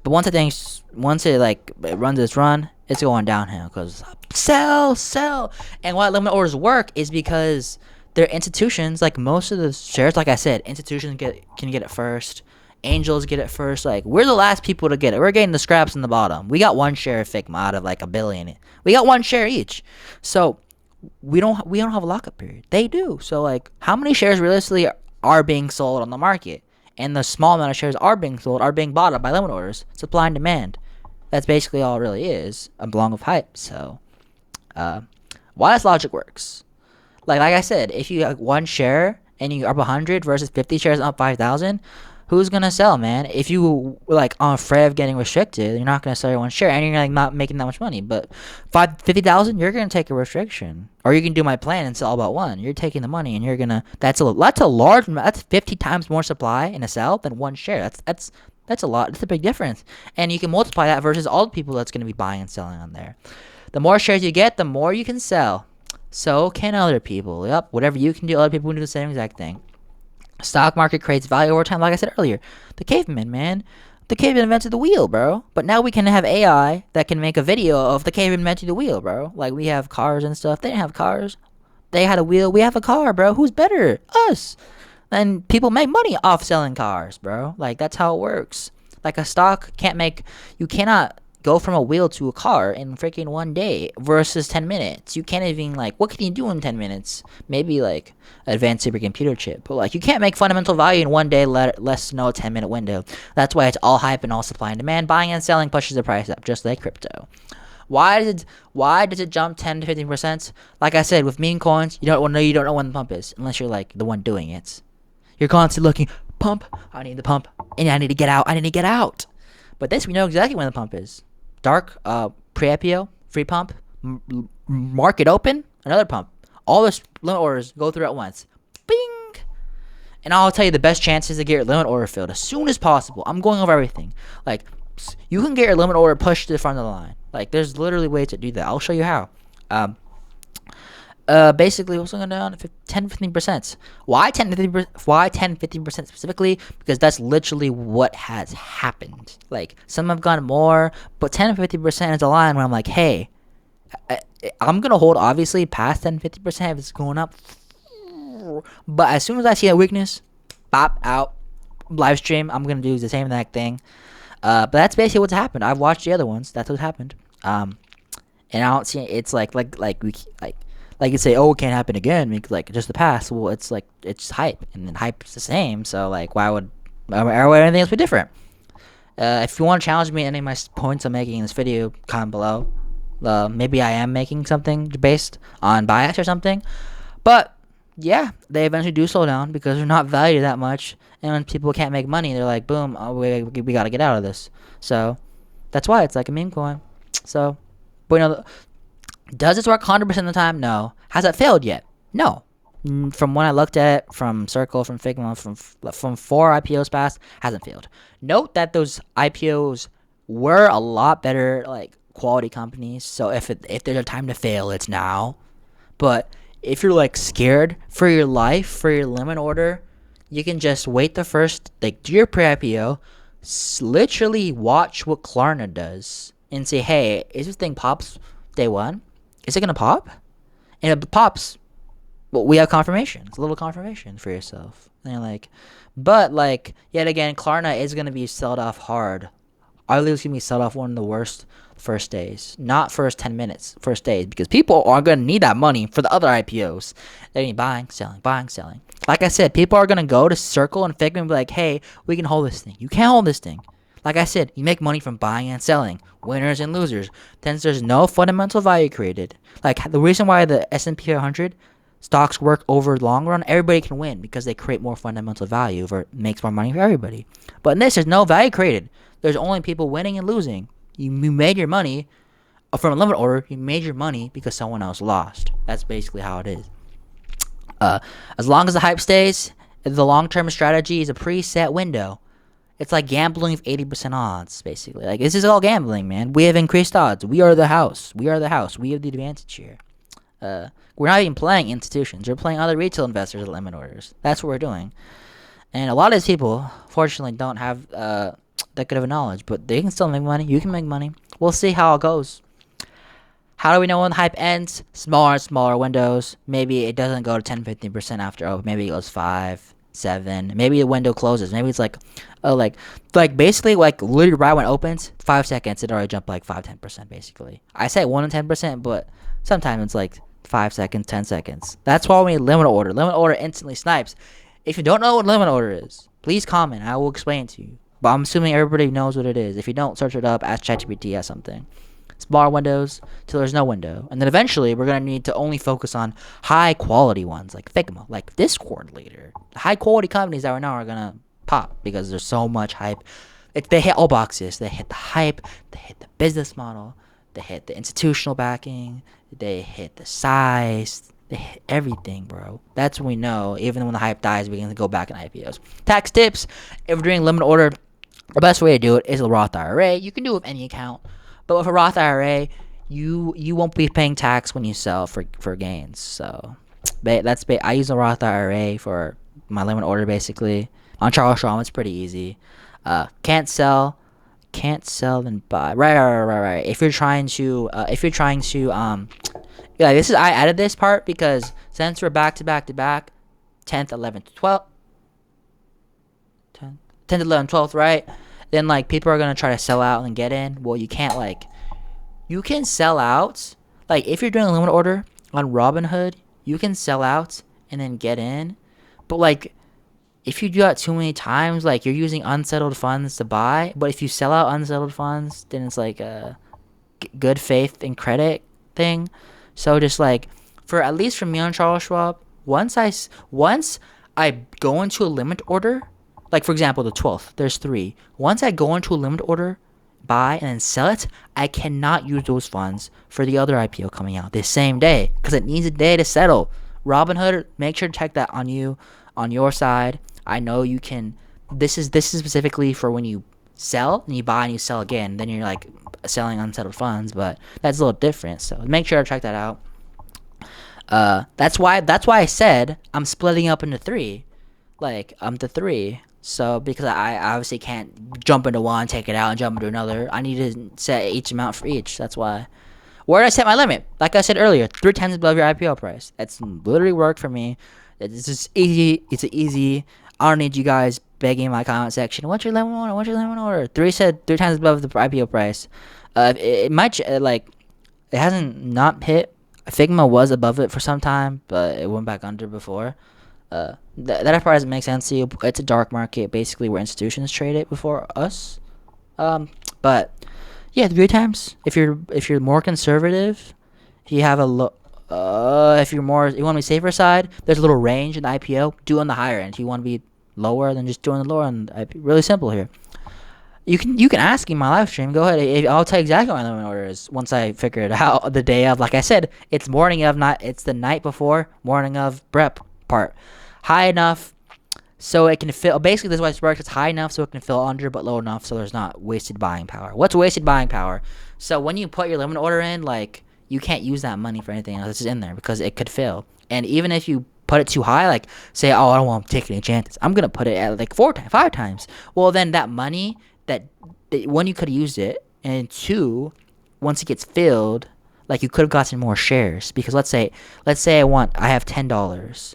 But once it runs its run, it's going downhill, because sell. And why limit orders work is because they're institutions. Like, most of the shares, like I said, institutions can get it first. Angels get it first. Like, we're the last people to get it. We're getting the scraps in the bottom. We got 1 share of Figma out of like 1 billion. We got 1 share each. So we don't have a lockup period. They do. So like, how many shares realistically are being sold on the market? And the small amount of shares are being bought up by limit orders. Supply and demand. That's basically all it really is. A belong of hype. So why this logic works. Like I said, if you have 1 share and you up 100 versus 50 shares up 5,000, who's gonna sell, man? If you like on afraid of getting restricted, you're not gonna sell your 1 share, and you're like not making that much money. But 50,000, you're gonna take a restriction, or you can do my plan and sell all about 1. You're taking the money, and you're gonna. That's a large. That's 50 times more supply in a sell than 1 share. That's a lot. That's a big difference, and you can multiply that versus all the people that's gonna be buying and selling on there. The more shares you get, the more you can sell. So can other people. Yep, whatever you can do, other people can do the same exact thing. Stock market creates value over time, like I said earlier. The caveman, man. The caveman invented the wheel, bro. But now we can have AI that can make a video of the caveman inventing the wheel, bro. Like, we have cars and stuff. They didn't have cars. They had a wheel. We have a car, bro. Who's better? Us. And people make money off selling cars, bro. Like, that's how it works. Like, a stock you cannot go from a wheel to a car in freaking 1 day versus 10 minutes. You can't even, like, what can you do in 10 minutes? Maybe, like, advanced supercomputer chip. But, like, you can't make fundamental value in 1 day, less than a 10-minute window. That's why it's all hype and all supply and demand. Buying and selling pushes the price up, just like crypto. Why does it jump 10 to 15%? Like I said, with meme coins, you don't know when the pump is, unless you're, like, the one doing it. You're constantly looking, pump, I need the pump, and I need to get out. But this, we know exactly when the pump is. Dark, pre-IPO, free pump, market open, another pump. All the limit orders go through at once. Bing! And I'll tell you the best chances to get your limit order filled as soon as possible. I'm going over everything. Like, you can get your limit order pushed to the front of the line. Like, there's literally ways to do that. I'll show you how. Basically, what's going down? 10-15%. Why 10-15% specifically? Because that's literally what has happened. Like, some have gone more, but 10-15% is a line where I'm like, hey, I'm gonna hold obviously past 10-50% if it's going up. But as soon as I see a weakness, pop out, live stream. I'm gonna do the same exact thing. But that's basically what's happened. I've watched the other ones. That's what happened. And I don't see it's like you say, oh, it can't happen again, because, like, just the past. Well, it's like, it's hype, and then hype's the same. So, like, why would anything else be different? If you want to challenge me any of my points I'm making in this video, comment below. Maybe I am making something based on bias or something. But yeah, they eventually do slow down because they're not valued that much, and when people can't make money, they're like, boom, we got to get out of this. So that's why it's like a meme coin. So, but you know. Does this work 100% of the time? No. Has it failed yet? No. From when I looked at it, from Circle, from Figma, from 4 IPOs past, hasn't failed. Note that those IPOs were a lot better, like, quality companies. So if there's a time to fail, it's now. But if you're, like, scared for your life, for your limit order, you can just wait the first, like, do your pre-IPO, literally watch what Klarna does, and say, hey, is this thing pops day one? Is it going to pop? And if it pops, well, we have confirmation. It's a little confirmation for yourself. And you're like, but, like, yet again, Klarna is going to be sold off hard. Arguably, it's going to be sold off one of the worst first days. Not first 10 minutes, first days. Because people are going to need that money for the other IPOs. They're going to be buying, selling. Like I said, people are going to go to Circle and Figma and be like, hey, we can hold this thing. You can't hold this thing. Like I said, you make money from buying and selling, winners and losers. Since there's no fundamental value created, like the reason why the S&P 500 stocks work over the long run, everybody can win because they create more fundamental value, or makes more money for everybody. But in this, there's no value created. There's only people winning and losing. You made your money from a limit order. You made your money because someone else lost. That's basically how it is. As long as the hype stays, the long-term strategy is a preset window. It's like gambling with 80% odds, basically. Like, this is all gambling, man. We have increased odds. We are the house. We have the advantage here. We're not even playing institutions. We're playing other retail investors at limit orders. That's what we're doing. And a lot of these people, fortunately, don't have that good of a knowledge. But they can still make money. You can make money. We'll see how it goes. How do we know when the hype ends? Smaller and smaller windows. Maybe it doesn't go to 10-15% after. Oh, maybe it goes 5, 7. Maybe the window closes. Maybe it's like, basically, like, literally right when it opens, 5 seconds, it already jumped like 5-10%, basically. I say 1 to 10%, but sometimes it's like 5 seconds, 10 seconds. That's why we need limit order. Limit order instantly snipes. If you don't know what limit order is, please comment. I will explain it to you. But I'm assuming everybody knows what it is. If you don't, search it up, ask ChatGPT or something. Smaller windows till there's no window. And then eventually we're going to need to only focus on high quality ones like Figma, like Discord later. The high quality companies that right now are going to pop because there's so much hype. They hit all boxes. They hit the hype. They hit the business model. They hit the institutional backing. They hit the size. They hit everything, bro. That's when we know, even when the hype dies, we can go back in IPOs. Tax tips. If we're doing limit order, the best way to do it is a Roth IRA. You can do it with any account. But with a Roth IRA, you won't be paying tax when you sell for gains. So I use a Roth IRA for my limit order, basically. On Charles Schwab, it's pretty easy. Can't sell then buy. Right. If you're trying to yeah, I added this part because since we're back to back, 10th, 11th, 12th, 10th, 11th, 12th, right? then like people are gonna try to sell out and get in. Well, you can't like you can sell out. Like if you're doing a limit order on Robinhood, you can sell out and then get in. But like if you do that too many times, like you're using unsettled funds to buy. But if you sell out unsettled funds, then it's like a good faith and credit thing. So just like for at least for me on Charles Schwab, once I go into a limit order, like for example the 12th, there's 3. Once I go into a limit order, buy and then sell it, I cannot use those funds for the other IPO coming out the same day because it needs a day to settle. Robinhood, make sure to check that on you, on your side. I know you can. This is specifically for when you sell and you buy and you sell again. Then you're like selling unsettled funds, but that's a little different. So make sure to check that out. That's why I said I'm splitting up into 3. Like I'm the 3. So because I obviously can't jump into one, take it out, and jump into another. I need to set each amount for each. That's why. Where did I set my limit? Like I said earlier, 3 times above your IPO price. That's literally worked for me. It's just easy. It's easy. I don't need you guys begging in my comment section. What's your limit order? What's your limit order? 3 times above the IPO price. It might like it hasn't not hit. Figma was above it for some time, but it went back under before. That probably doesn't make sense to you. It's a dark market, basically, where institutions trade it before us. But yeah, 3 times. If you're more conservative, if you have a if you want to be safer side, there's a little range in the IPO. Do on the higher end. If you want to be lower, then just do on the lower end. Really simple here. You can ask in my live stream. Go ahead. I'll tell you exactly what my limit order is once I figure it out. The day of, like I said, it's morning of, not it's the night before, morning of prep part. High enough so it can fill. Basically, this is why it works. It's high enough so it can fill under, but low enough so there's not wasted buying power. What's wasted buying power? So when you put your limit order in, like you can't use that money for anything else. It's just in there because it could fail. And even if you put it too high, like say, oh, I don't want to take any chances, I'm gonna put it at like 4 times, 5 times. Well, then that money that one, you could have used it, and 2, once it gets filled, like you could have gotten more shares. Because let's say I have $10,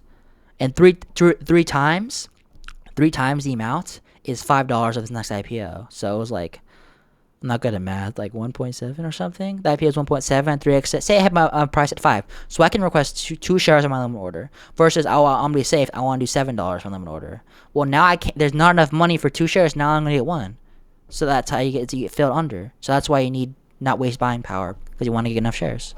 and three times the amount is $5 of this next IPO. So it was like, I'm not good at math, like 1.7 or something. The IPO is 1.7, 3x. Say I have my price at 5, so I can request two shares on my limit order. Versus, I'm gonna be safe. I want to do $7 for limit order. Well, now I can't. There's not enough money for 2 shares. Now I'm gonna get 1. So that's how you get filled under. So that's why you need not waste buying power, because you want to get enough shares.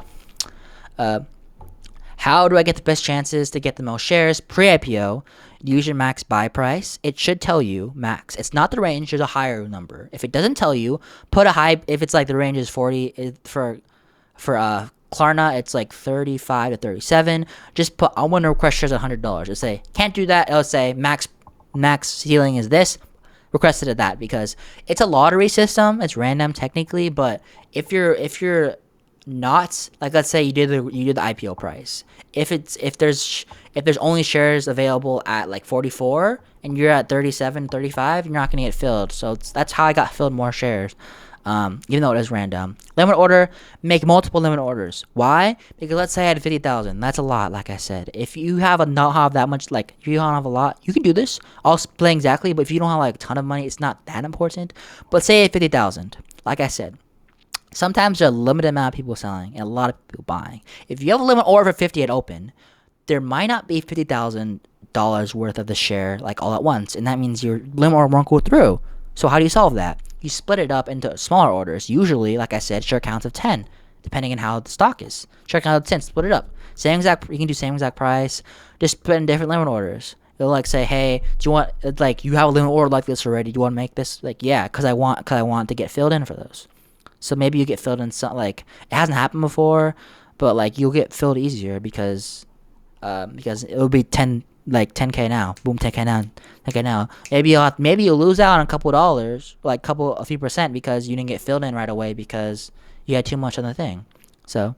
How do I get the best chances to get the most shares? Pre-IPO, use your max buy price. It should tell you max. It's not the range. There's a higher number. If it doesn't tell you, put a high. If it's like the range is 40 for Klarna, it's like 35 to 37. Just put, I want to request shares at $100. It'll say can't do that. It'll say max ceiling is this. Requested at that, because it's a lottery system. It's random technically, but if you're not, like, let's say you did the IPO price. If there's only shares available at like 44 and you're at 37, 35, you're not gonna get filled. So that's how I got filled more shares. Even though it is random. Limit order, make multiple limit orders. Why? Because let's say I had 50,000. That's a lot, like I said. If you not have that much, like if you don't have a lot, you can do this. I'll explain exactly, but if you don't have like a ton of money, it's not that important. But say 50,000, like I said. Sometimes there's a limited amount of people selling and a lot of people buying. If you have a limit order for 50 at open, there might not be $50,000 worth of the share like all at once, and that means your limit order won't go through. So how do you solve that? You split it up into smaller orders. Usually, like I said, share counts of 10, depending on how the stock is. Share count of 10, split it up. You can do same exact price. Just put in different limit orders. It'll like say, hey, do you want, like, you have a limit order like this already? Do you want to make this? Like, yeah, because I want to get filled in for those. So maybe you get filled in some, like, it hasn't happened before, but like you'll get filled easier because it'll be 10K now. Boom, 10K now. 10K now. Maybe you'll lose out on a couple of dollars, like a few percent, because you didn't get filled in right away because you had too much on the thing. So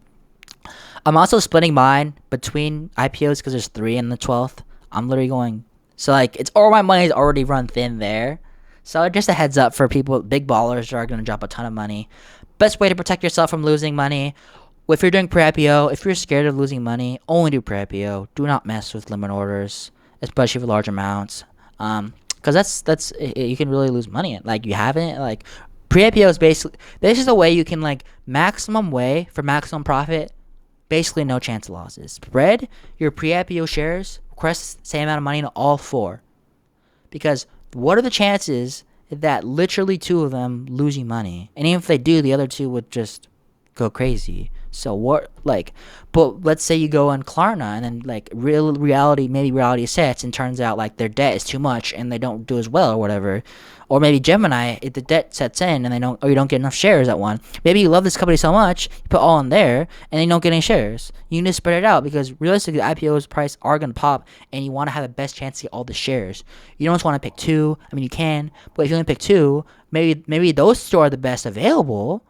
I'm also splitting mine between IPOs because there's 3 in the 12th. I'm literally going, so like it's all my money's already run thin there. So just a heads up for people, big ballers who are going to drop a ton of money. Best way to protect yourself from losing money. If you're doing pre-IPO, if you're scared of losing money, only do pre-IPO. Do not mess with limit orders, especially for large amounts. because that's you can really lose money. Like, you haven't, like, pre-IPO is basically, this is a way you can, like, maximum way for maximum profit, basically no chance of losses. Spread your pre-IPO shares, request the same amount of money to all four, because what are the chances that literally two of them lose you money? And even if they do, the other two would just go crazy. So what, like, but let's say you go on Klarna and then, like, maybe reality sets and turns out, like, their debt is too much and they don't do as well or whatever. Or maybe Gemini, if the debt sets in and they don't, or you don't get enough shares at one. Maybe you love this company so much, you put all in there and you don't get any shares. You need to spread it out, because realistically, the IPO's price are gonna pop, and you want to have the best chance to get all the shares. You don't just want to pick two. I mean, you can, but if you only pick two, maybe those two are the best available,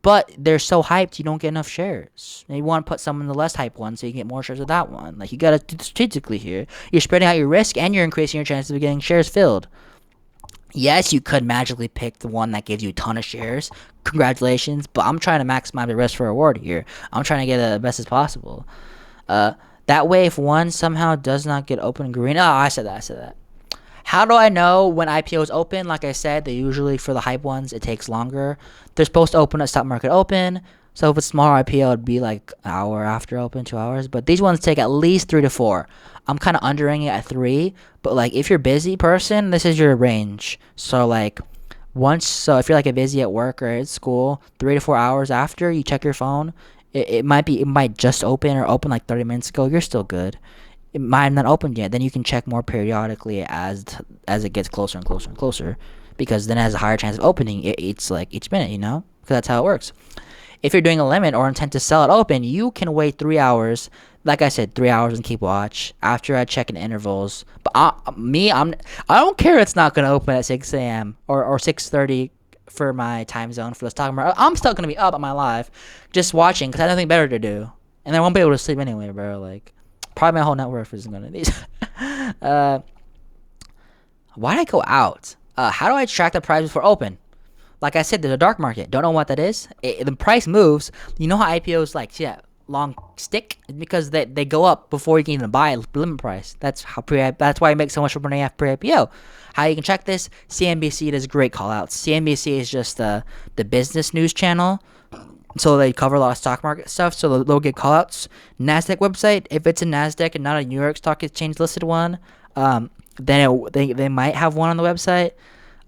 but they're so hyped you don't get enough shares. And you want to put some in the less hyped one so you can get more shares of that one. Like, you gotta do strategically here. You're spreading out your risk and you're increasing your chances of getting shares filled. Yes, you could magically pick the one that gives you a ton of shares. Congratulations, but I'm trying to maximize the risk for reward here. I'm trying to get the best as possible. That way, if one somehow does not get open green, I said that. How do I know when IPOs open? Like I said, they usually, for the hype ones, it takes longer. They're supposed to open at stock market open. So if it's smaller IPO, it'd be like an hour after open, 2 hours. But these ones take at least 3 to 4. I'm kind of undering it at 3. But, like, if you're a busy person, this is your range. So, like, if you're, like, a busy at work or at school, 3 to 4 hours after you check your phone, it might just open, or open like 30 minutes ago. You're still good. It might have not opened yet. Then you can check more periodically as it gets closer and closer and closer, because then it has a higher chance of opening. It's like each minute, because that's how it works. If you're doing a limit or intent to sell it open, you can wait 3 hours. Like I said, 3 hours and keep watch. After I check in intervals. But I don't care if it's not gonna open at 6 a.m. or 6:30 for my time zone for the stock market. I'm still gonna be up on my live, just watching, because I have nothing better to do, and I won't be able to sleep anyway, bro. Like, probably my whole net worth isn't gonna be. Why did I go out? How do I track the price before open? Like I said, there's a dark market. Don't know what that is. The price moves. You know how IPOs, like, see that long stick? Because they go up before you can even buy limit price. That's why you make so much money after pre-IPO. How you can check this? CNBC does great call outs. CNBC is just the business news channel. So they cover a lot of stock market stuff, so they'll get call outs. NASDAQ website, if it's a NASDAQ and not a New York Stock Exchange listed one, then they might have one on the website.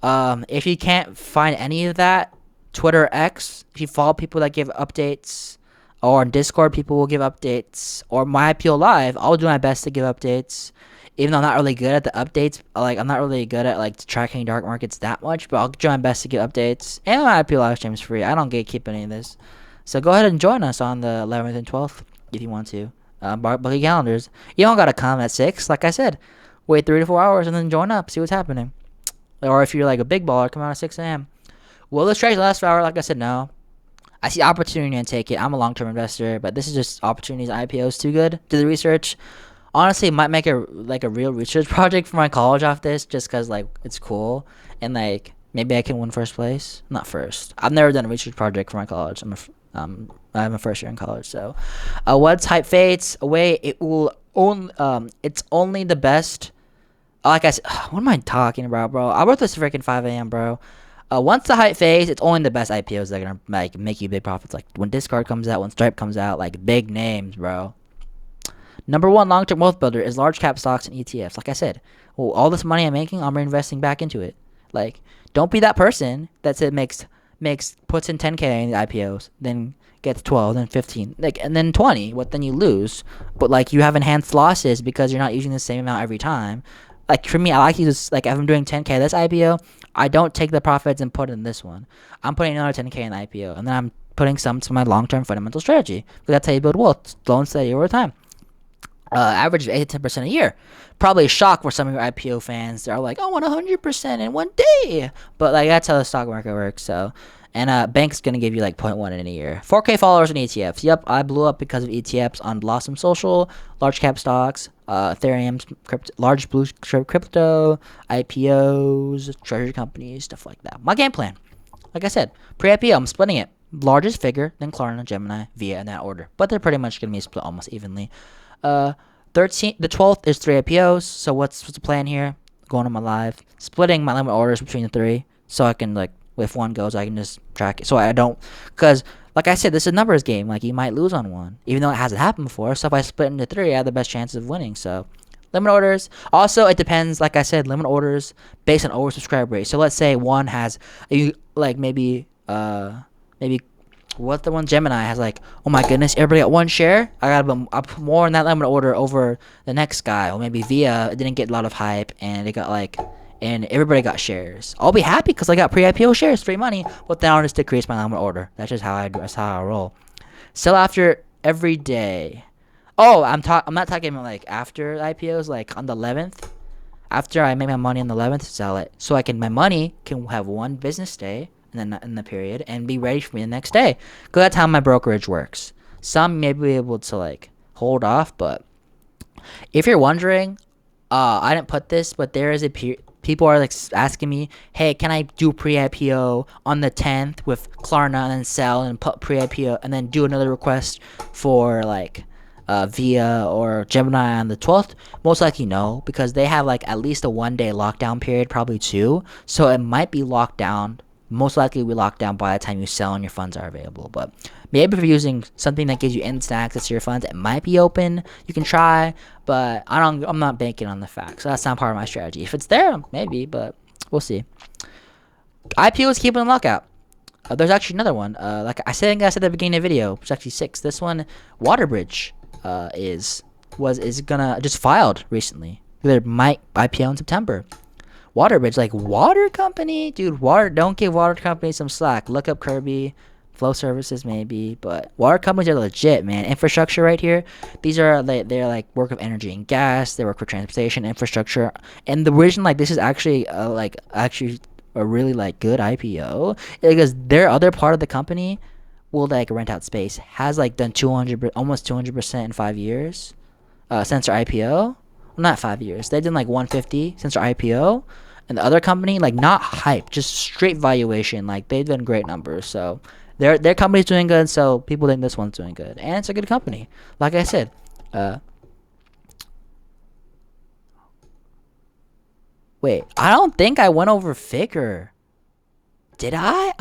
If you can't find any of that, Twitter X, if you follow people that give updates, or on Discord, people will give updates, or my IPO Live, I'll do my best to give updates. Even though I'm not really good at the updates, like, I'm not really good at, like, tracking dark markets that much, but I'll do my best to give updates. And my IPO live stream is free. I don't gatekeep any of this. So go ahead and join us on the 11th and 12th if you want to. Book your calendars. You don't gotta come at 6, like I said. Wait 3 to 4 hours and then join up, see what's happening. Or if you're like a big baller, come out at 6 a.m. Will this trade last hour? Like I said, no. I see opportunity and take it. I'm a long-term investor, but this is just opportunities. IPOs too good. Do the research. Honestly, might make a real research project for my college off this, just because, like, it's cool, and, like, maybe I can win first place. Not first. I've never done a research project for my college. I'm a first year in college. So, once hype fades away, it will it's only the best. Like I said, what am I talking about, bro? I wrote this freaking 5 a.m., bro. Once the hype fades, it's only the best IPOs that are gonna, like, make you big profits. Like when Discard comes out, when Stripe comes out, like, big names, bro. Number 1 long-term wealth builder is large cap stocks and ETFs. Like I said, well, all this money I'm making, I'm reinvesting back into it. Like, don't be that person that said puts in 10K in the IPOs, then gets 12, then 15, like, and then 20. What then you lose? But, like, you have enhanced losses because you're not using the same amount every time. Like, for me, I like to use, like, if I'm doing 10K this IPO, I don't take the profits and put it in this one. I'm putting another 10K in the IPO, and then I'm putting some to my long-term fundamental strategy, because that's how you build wealth, slow and steady over time. Average of 8 to 10% a year. Probably a shock for some of your IPO fans. They're like, I want 100% in one day. But, like, that's how the stock market works. So, and bank's gonna give you like 0.1 in a year. 4K followers in ETFs. Yep, I blew up because of ETFs on Blossom Social, large cap stocks, Ethereum, large blue chip crypto, IPOs, treasury companies, stuff like that. My game plan, like I said, pre-IPO, I'm splitting it. Largest figure, then Klarna, Gemini, Via in that order. But they're pretty much gonna be split almost evenly. The 12th is 3 IPOs. So what's the plan here? going on my live, splitting my limit orders between the three, so I can like if one goes, I can just track it. So I don't, because like I said, this is a numbers game. Like you might lose on one, even though it hasn't happened before. So if I split into three, I have the best chances of winning. So limit orders. Also, it depends. Like I said, limit orders based on oversubscribe rate. So let's say one has, like maybe what the one Gemini has like, oh my goodness, everybody got one share. I put more in that limit order over the next guy. Or maybe Via didn't get a lot of hype and it got like, and everybody got shares. I'll be happy because I got pre-IPO shares, free money. But then I'll just decrease my limit order. That's just how I do. That's how I roll. Sell after every day. Oh, I'm not talking about like after IPOs, like on the 11th. After I make my money on the 11th, sell it so my money can have one business day and then in the period and be ready for me the next day. Cause that's how my brokerage works. Some may be able to like hold off, but if you're wondering, I didn't put this, but there is a people are like asking me, hey, can I do pre-IPO on the 10th with Klarna and then sell and put pre-IPO and then do another request for like Via or Gemini on the 12th? Most likely no, because they have like at least a 1 day lockdown period, probably two. So it might be locked down. Most likely we lock down by the time you sell and your funds are available. But maybe if you're using something that gives you instant access to your funds, it might be open. You can try, but I'm not banking on the fact. So that's not part of my strategy. If it's there, maybe, but we'll see. IPOs, keep on the lookout. There's actually another one. Like I said at the beginning of the video, it's actually 6. This one, Waterbridge, is gonna just filed recently. They might IPO in September. Waterbridge, like water company, dude. Don't give water companies some slack. Look up Kirby, Flow Services maybe, but water companies are legit, man. Infrastructure right here. These are they're like work of energy and gas. They work for transportation infrastructure, and the reason like this is actually a really like good IPO because their other part of the company will like rent out space. Has like done almost 200% in 5 years, since their IPO. Not 5 years. They've done like 150 since their IPO. And the other company, like not hype, just straight valuation. Like they've done great numbers. So their company's doing good. So people think this one's doing good. And it's a good company. Like I said. Wait, I don't think I went over Figure. Did I?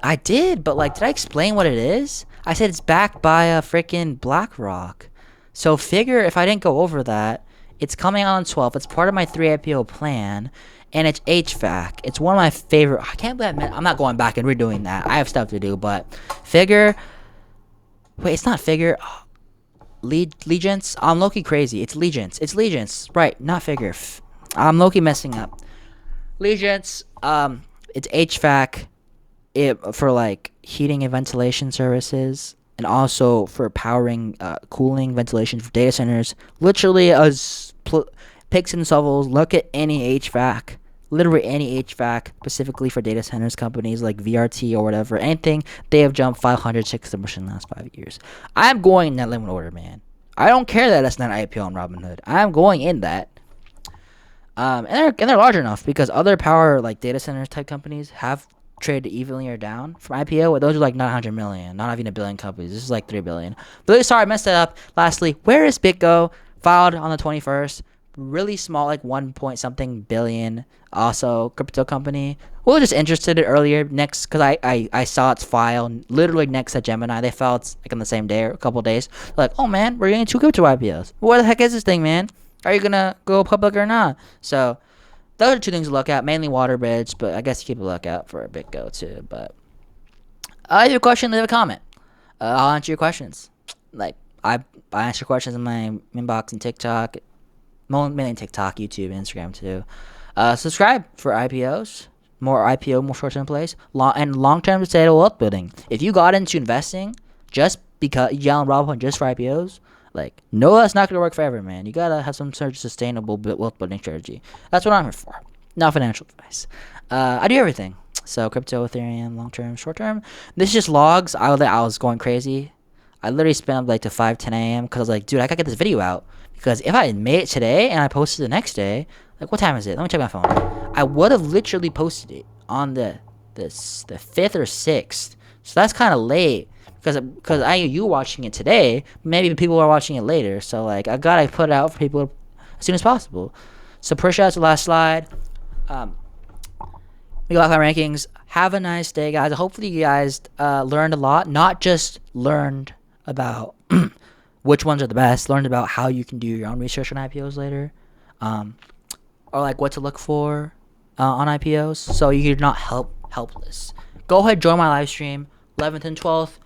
I did, but like, did I explain what it is? I said it's backed by a freaking BlackRock. So Figure, if I didn't go over that, it's coming out on 12. It's part of my 3 IPO plan, and it's HVAC. It's one of my favorite. I can't believe I'm not going back and redoing that. I have stuff to do, but Figure. Wait, it's not Figure. Legence. I'm low-key crazy. It's Legence. It's Legence. Right, not Figure. I'm low-key messing up. Legence. It's HVAC. For like heating and ventilation services. And also for powering, cooling, ventilation for data centers. Literally, picks and shovels. Look at any HVAC. Literally any HVAC, specifically for data centers companies like VRT or whatever. Anything, they have jumped 560% in the last 5 years. I'm going in that limit order, man. I don't care that it's not IPO on Robinhood. I'm going in that. And they're large enough because other power like data centers type companies have traded evenly or down from IPO. Those are like not 100 million, not even a billion companies. This is like 3 billion. Really sorry, I messed that up. Lastly, where is BitGo? Filed on the 21st. Really small, like 1 point something billion. Also, crypto company. We were just interested in earlier next because I saw its file literally next to Gemini. They filed like on the same day or a couple of days. Like, oh man, we're getting 2 crypto IPOs. What the heck is this thing, man? Are you gonna go public or not? So those are 2 things to look at, mainly Waterbridge, but I guess you keep a lookout for a BitGo too. But if you have a question, leave a comment. I'll answer your questions. Like I answer questions in my inbox and TikTok, mainly TikTok, YouTube, and Instagram too. Subscribe for IPOs, more short-term plays, long-term sustainable wealth building. If you got into investing just because you got on Robinhood just for IPOs, like, no, that's not going to work forever, man. You got to have some sort of sustainable wealth building strategy. That's what I'm here for. Not financial advice. I do everything. So, crypto, Ethereum, long-term, short-term. This is just logs. I was going crazy. I literally spent up like to 5, 10 a.m. because I was like, dude, I got to get this video out. Because if I had made it today and I posted the next day, like, what time is it? Let me check my phone. I would have literally posted it on the 5th or 6th. So, that's kind of late. Because you watching it today, maybe people are watching it later. So like I gotta put it out for people as soon as possible. So push out the last slide. We got our rankings. Have a nice day, guys. Hopefully you guys learned a lot. Not just learned about which ones are the best. Learned about how you can do your own research on IPOs later, or like what to look for on IPOs. So you're not helpless. Go ahead, join my live stream 11th and 12th.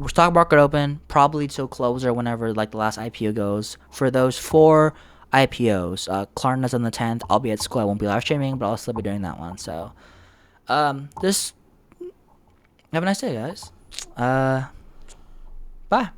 Stock market open probably till close or whenever like the last IPO goes for those 4 IPOs. Klarna's on the 10th. I'll be at school. I won't be live streaming, but I'll still be doing that one. So just have a nice day, guys. Bye.